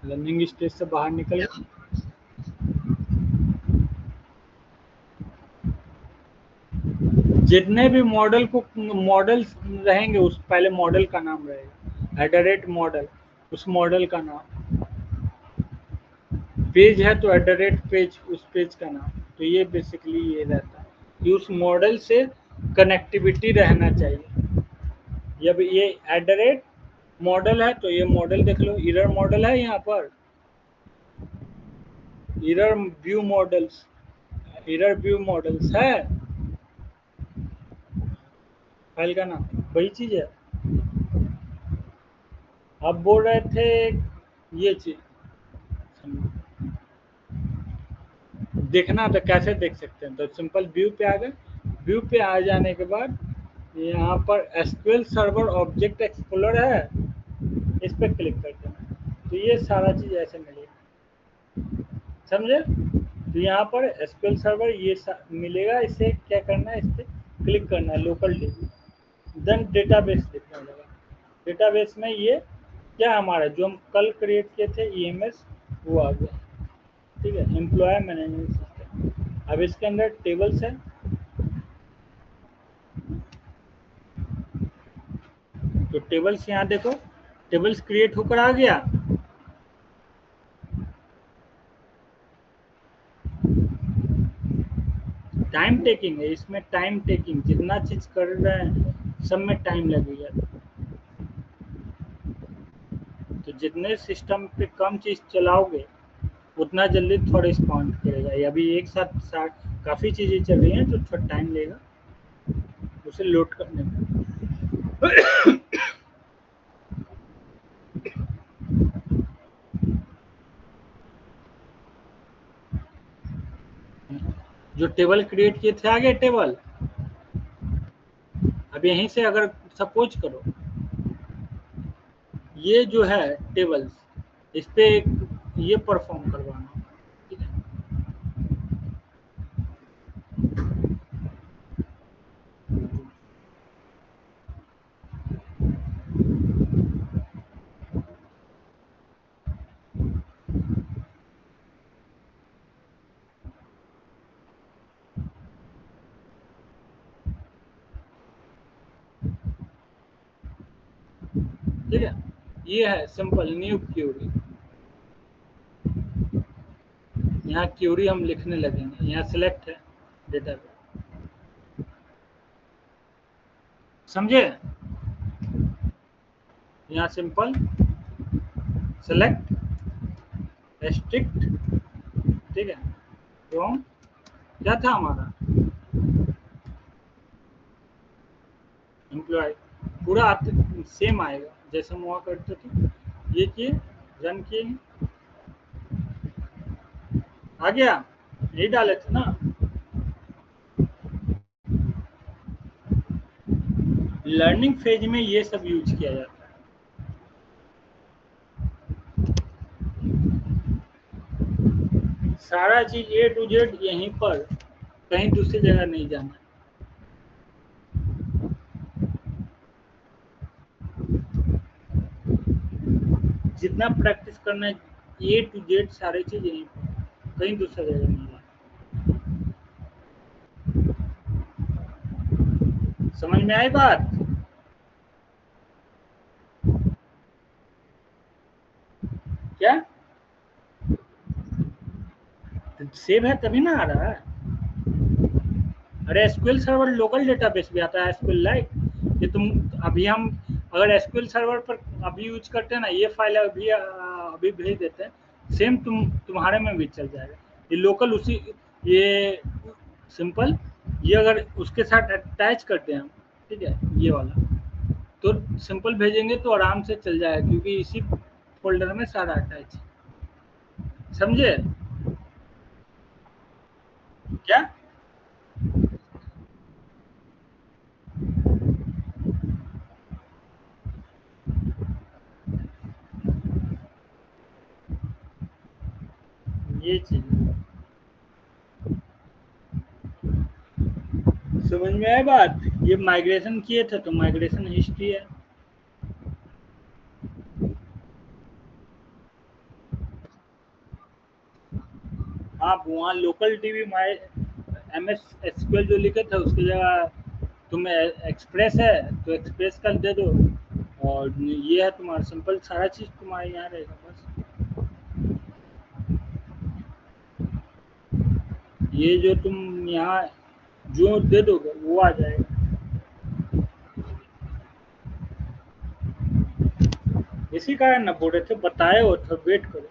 रनिंग स्टेज से बाहर निकल, जितने भी मॉडल को मॉडल्स रहेंगे उस पहले मॉडल का नाम रहेगा, एट मॉडल, उस मॉडल का नाम। पेज है तो एट पेज, उस पेज का नाम। तो ये बेसिकली ये रहता है कि उस मॉडल से कनेक्टिविटी रहना चाहिए। जब ये एट मॉडल है तो ये मॉडल देख लो, इरर मॉडल है यहाँ पर, error view models, error view models है फाइल का नाम, वही चीज है। आप बोल रहे थे ये चीज देखना, तो कैसे देख सकते हैं? तो सिंपल व्यू पे आ गए, व्यू पे आ जाने के बाद यहाँ पर एसक्यूएल सर्वर ऑब्जेक्ट एक्सप्लोरर है, इस पर क्लिक करते हैं तो ये सारा चीज ऐसे मिलेगा। समझे? तो यहाँ पर एसक्यूएल सर्वर ये मिलेगा, इसे क्या करना है, इस पर क्लिक करना है, लोकल डीबी, देन डेटाबेस दिखने लगा। डेटाबेस में ये क्या हमारा जो हम कल क्रिएट किए थे EMS वो आ गया, ठीक है, एम्प्लॉय मैनेजमेंट सिस्टम। अब इसके अंदर टेबल्स है, तो टेबल्स यहाँ देखो, टेबल्स क्रिएट होकर आ गया। टाइम टेकिंग है इसमें, टाइम टेकिंग, जितना चीज कर रहे हैं सब में टाइम लगेगा। तो जितने सिस्टम पे कम चीज चलाओगे उतना जल्दी थोड़ा रिस्पॉन्ड करेगा। अभी एक साथ काफी चीजें चल रही हैं तो थोड़ा टाइम लेगा उसे लोड करने में। जो टेबल क्रिएट किए थे आगे टेबल, अब यहीं से अगर सपोज करो ये जो है टेबल्स, इस पे ये परफॉर्म करवाना, ठीक है, ठीक है। ये है सिंपल न्यू क्यूरी, यहाँ क्यूरी हम लिखने लगेंगे, यहाँ सिलेक्ट है डेटा, समझे? यहाँ सिंपल सेलेक्ट रेस्ट्रिक्ट, ठीक है, फ्रॉम क्या था हमारा एम्प्लॉय पूरा आते सेम आएगा जैसे हम हुआ करते थे। ये किए, रन किए, आ गया, यही डाले थे ना। लर्निंग फेज में ये सब यूज किया जाता है। सारा चीज ए टू जेड यहीं पर, कहीं दूसरी जगह नहीं जाना। जितना प्रैक्टिस करना है ए टू जेड सारे चीज यहीं पर, कहीं दूसरी जगह नहीं जाना। समझ में आई बात? क्या सेव है तभी ना आ रहा है। अरे एसक्यूएल सर्वर लोकल डेटाबेस भी आता है, एसक्यूएल लाइट। ये तुम अभी हम अगर एसक्यूएल सर्वर पर अभी यूज करते हैं ना, ये फाइल अभी अभी भेज देते हैं, सेम तुम्हारे में भी चल जाएगा। ये लोकल उसी, ये सिंपल, ये अगर उसके साथ अटैच करते हैं हम, ठीक है, ये वाला, तो सिंपल भेजेंगे तो आराम से चल जाएगा क्योंकि इसी फोल्डर में सारा अटैच है। समझे? क्या ये चीज समझ में आए बात? ये माइग्रेशन किए थे तो माइग्रेशन हिस्ट्री है। आप वहाँ लोकल डीबी माई एम एस एसक्यूएल जो लिखे थे उसकी जगह तुम एक्सप्रेस है तो एक्सप्रेस का दे दो, और ये है तुम्हारा सिंपल, सारा चीज़ तुम्हारे यहाँ रहेगा बस। ये जो तुम यहाँ जो दे दोगे वो आ जाएगा। इसी कारण ना बोल रहे थे, बताए हो तो वेट करो।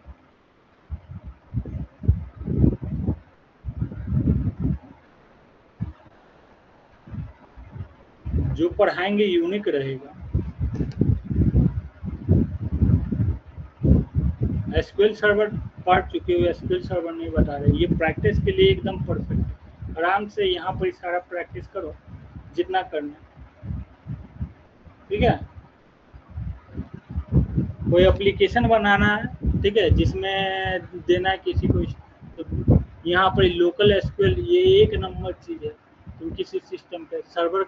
जो पढ़ाएंगे यूनिक रहेगा। एसक्यूएल सर्वर पढ़ चुके हो, एसक्यूएल सर्वर नहीं बता रहे, ये प्रैक्टिस के लिए एकदम परफेक्ट है। आराम से यहाँ पर सारा प्रैक्टिस करो जितना करना है, ठीक है। कोई एप्लीकेशन बनाना है, ठीक है, जिसमें देना है किसी को, तो यहाँ पर लोकल एसक्यूएल ये एक नंबर चीज़ है। तुम किसी सिस्टम पे सर्वर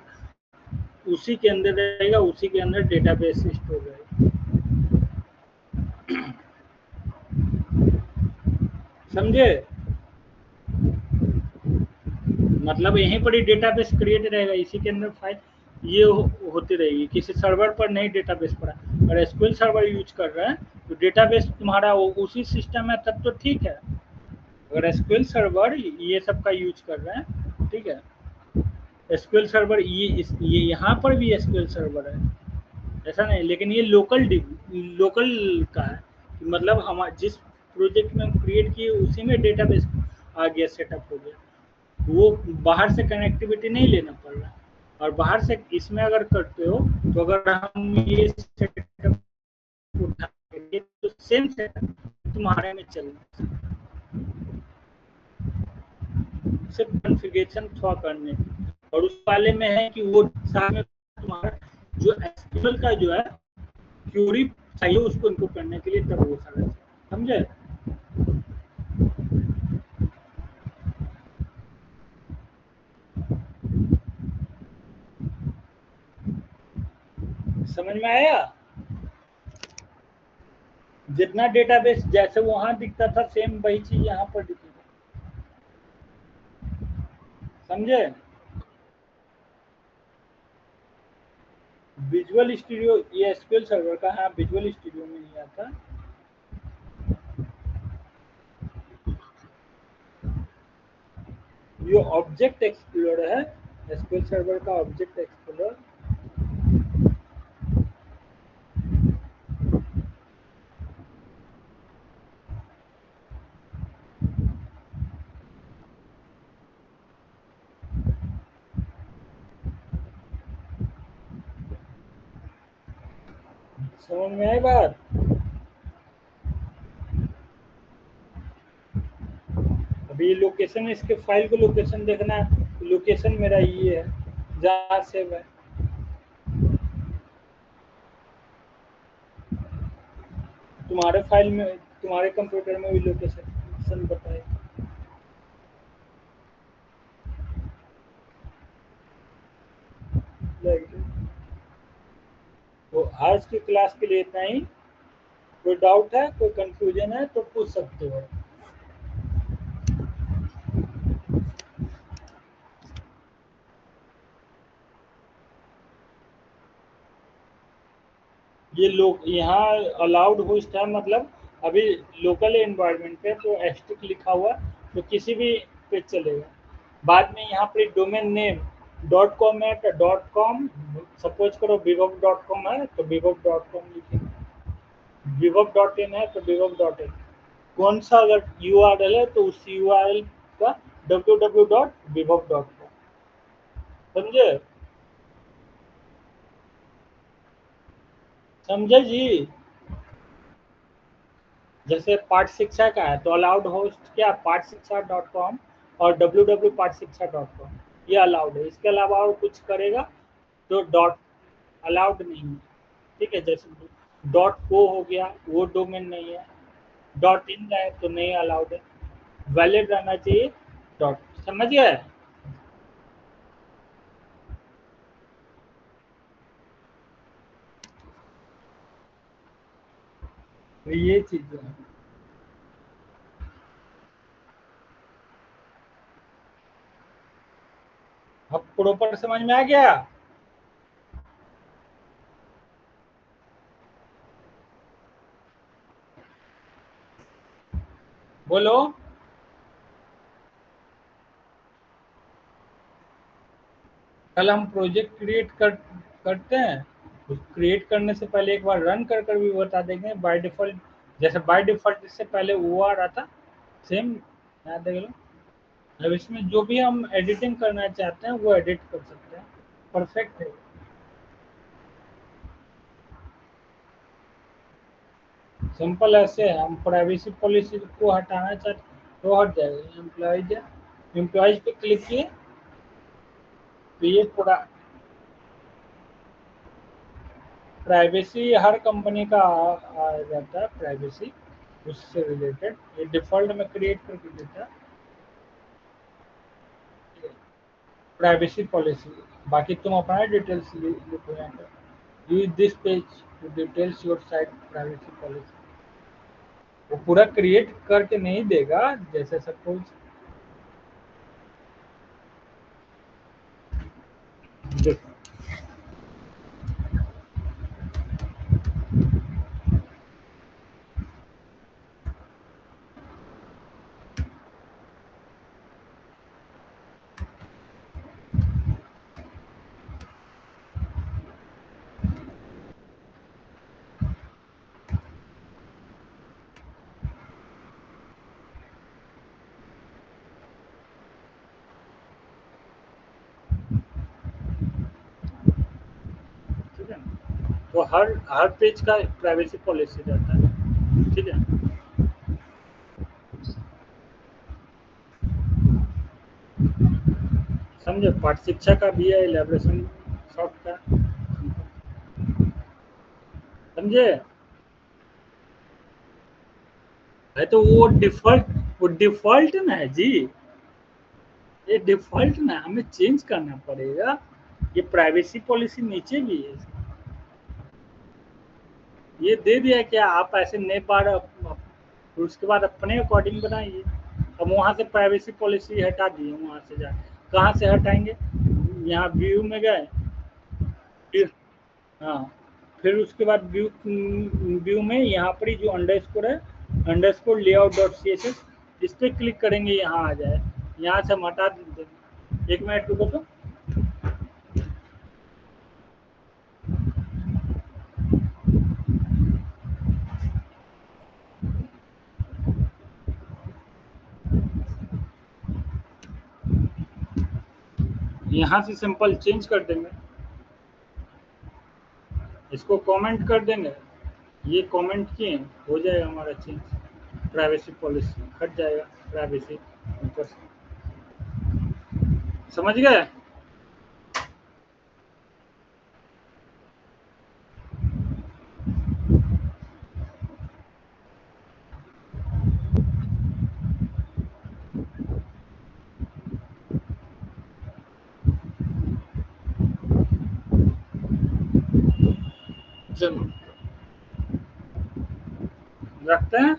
उसी के अंदर रहेगा, उसी के अंदर डेटाबेस स्टोर रहेगा। समझे? मतलब यहीं पर ही डेटाबेस क्रिएट रहेगा, इसी के अंदर फाइल ये होती रहेगी, किसी सर्वर पर नहीं डेटाबेस पड़ा। अगर एसक्यूएल सर्वर यूज कर रहे हैं तो डेटाबेस तुम्हारा उसी सिस्टम है, तब तो ठीक है। अगर एसक्यूएल सर्वर ये सब का यूज कर रहे हैं, ठीक है, एसक्यूएल सर्वर ये यहाँ पर भी एसक्यूएल सर्वर है, ऐसा नहीं, लेकिन ये लोकल का है। मतलब हम जिस प्रोजेक्ट में हम क्रिएट किए उसी में डेटाबेस आ गया, सेटअप हो गया, वो बाहर से कनेक्टिविटी नहीं लेना पड़ रहा। और बाहर से इसमें अगर करते हो तो अगर हम ये सेटअप उठाएंगे तो सेम सेटअप तुम्हारे में चलना, सिर्फ कॉन्फ़िगरेशन थोड़ा करने की। और उस वाले में है कि वो साथ में तुम्हारा जो एसक्यूएल का जो है क्यूरी चाहिए उसको इनको करने के लिए, तब वो सारा चीज़। समझे? समझ में आया? जितना डेटाबेस जैसे वहां दिखता था सेम वही चीज यहाँ पर दिखेगा। समझे? विजुअल स्टूडियो ये एसक्यूएल सर्वर का है, विजुअल स्टूडियो में नहीं आता। ये ऑब्जेक्ट एक्सप्लोरर है, एसक्यूएल सर्वर का ऑब्जेक्ट एक्सप्लोरर। समझ में आई बात? अभी लोकेशन, इसके फाइल को लोकेशन देखना है, लोकेशन मेरा ये है जहाँ सेव है। तुम्हारे फाइल में, तुम्हारे कंप्यूटर में भी लोकेशन बताए। तो आज की क्लास के लिए इतना ही। कोई डाउट है, कोई कंफ्यूजन है तो पूछ सकते हो। ये लोग यहाँ अलाउड होस्ट है, मतलब अभी लोकल एनवायरनमेंट पे तो एस्टिक लिखा हुआ, तो किसी भी पे चलेगा। बाद में यहाँ पे डोमेन नेम डॉट कॉम है तो डॉट कॉम, सपोज करो विवो डॉट कॉम है तो विवो डॉट कॉम लिखेंगे, विवो डॉट इन है तो विवो डॉट इन। कौन सा अगर यू आर एल है तो उस यू आर एल का www.vivov.com। समझे? समझे जी? जैसे पाठ शिक्षा का है तो अलाउड होस्ट क्या, पाठ शिक्षा डॉट कॉम और www पाठ शिक्षा डॉट कॉम, ये अलाउड है। इसके अलावा और कुछ करेगा तो डॉट अलाउड नहीं है। ठीक है, जैसे डॉट को हो गया, वो डोमेन नहीं है। डॉट इन है तो नहीं अलाउड है, वैलिड रहना चाहिए डॉट। समझ गए? तो ये चीज है। अब प्रॉपर समझ में आ गया? बोलो। कल हम प्रोजेक्ट करते हैं, उस क्रिएट करने से पहले एक बार रन कर भी बता देंगे। बाय डिफॉल्ट, जैसे बाय डिफॉल्ट इससे पहले वो आ रहा था, सेम याद देख लो। अब इसमें जो भी हम एडिटिंग करना चाहते हैं वो एडिट कर सकते हैं। परफेक्ट है। सिंपल ऐसे है, हम प्राइवेसी पॉलिसी को हटाना चाहते तो हट जाएगा। एम्प्लॉयज है, एम्प्लॉयज पे क्लिक किए तो ये पूरा प्राइवेसी हर कंपनी का आ जाता है। प्राइवेसी उससे रिलेटेड ये डिफॉल्ट में क्रिएट करके देता है प्राइवेसी पॉलिसी। बाकी तुम अपना डिटेल्स लिखो यहाँ पर, use this page to details your site privacy policy. वो पूरा क्रिएट करके नहीं देगा, जैसे सपोज देखो। ठीक है ना, तो हर हर पेज का प्राइवेसी पॉलिसी रहता है। ठीक है, समझे? पाठ शिक्षा का भी है, इलेबरेशन सॉफ्ट का। समझे? है तो वो डिफॉल्ट ना है जी। ये डिफॉल्ट ना, हमें चेंज करना पड़ेगा। ये प्राइवेसी पॉलिसी नीचे भी है। ये दे दिया क्या, आप ऐसे नए बार फिर उसके बाद अपने अकॉर्डिंग बनाइए। अब वहाँ से प्राइवेसी पॉलिसी हटा दिए, वहाँ से जा कहाँ से हटाएंगे, यहाँ व्यू में गए। फिर हाँ, फिर उसके बाद व्यू व्यू में यहाँ पर ही जो अंडरस्कोर है, underscore layout dot C S S, इस पर क्लिक करेंगे, यहाँ आ जाए। यहाँ से हम हटा देंगे। एक मिनट रुको तो। यहाँ से सिंपल चेंज कर देंगे, इसको कमेंट कर देंगे। ये कमेंट किए हो जाएगा हमारा चेंज, प्राइवेसी पॉलिसी हट जाएगा प्राइवेसी ऊपर से, समझ गए। चलो रखते हैं।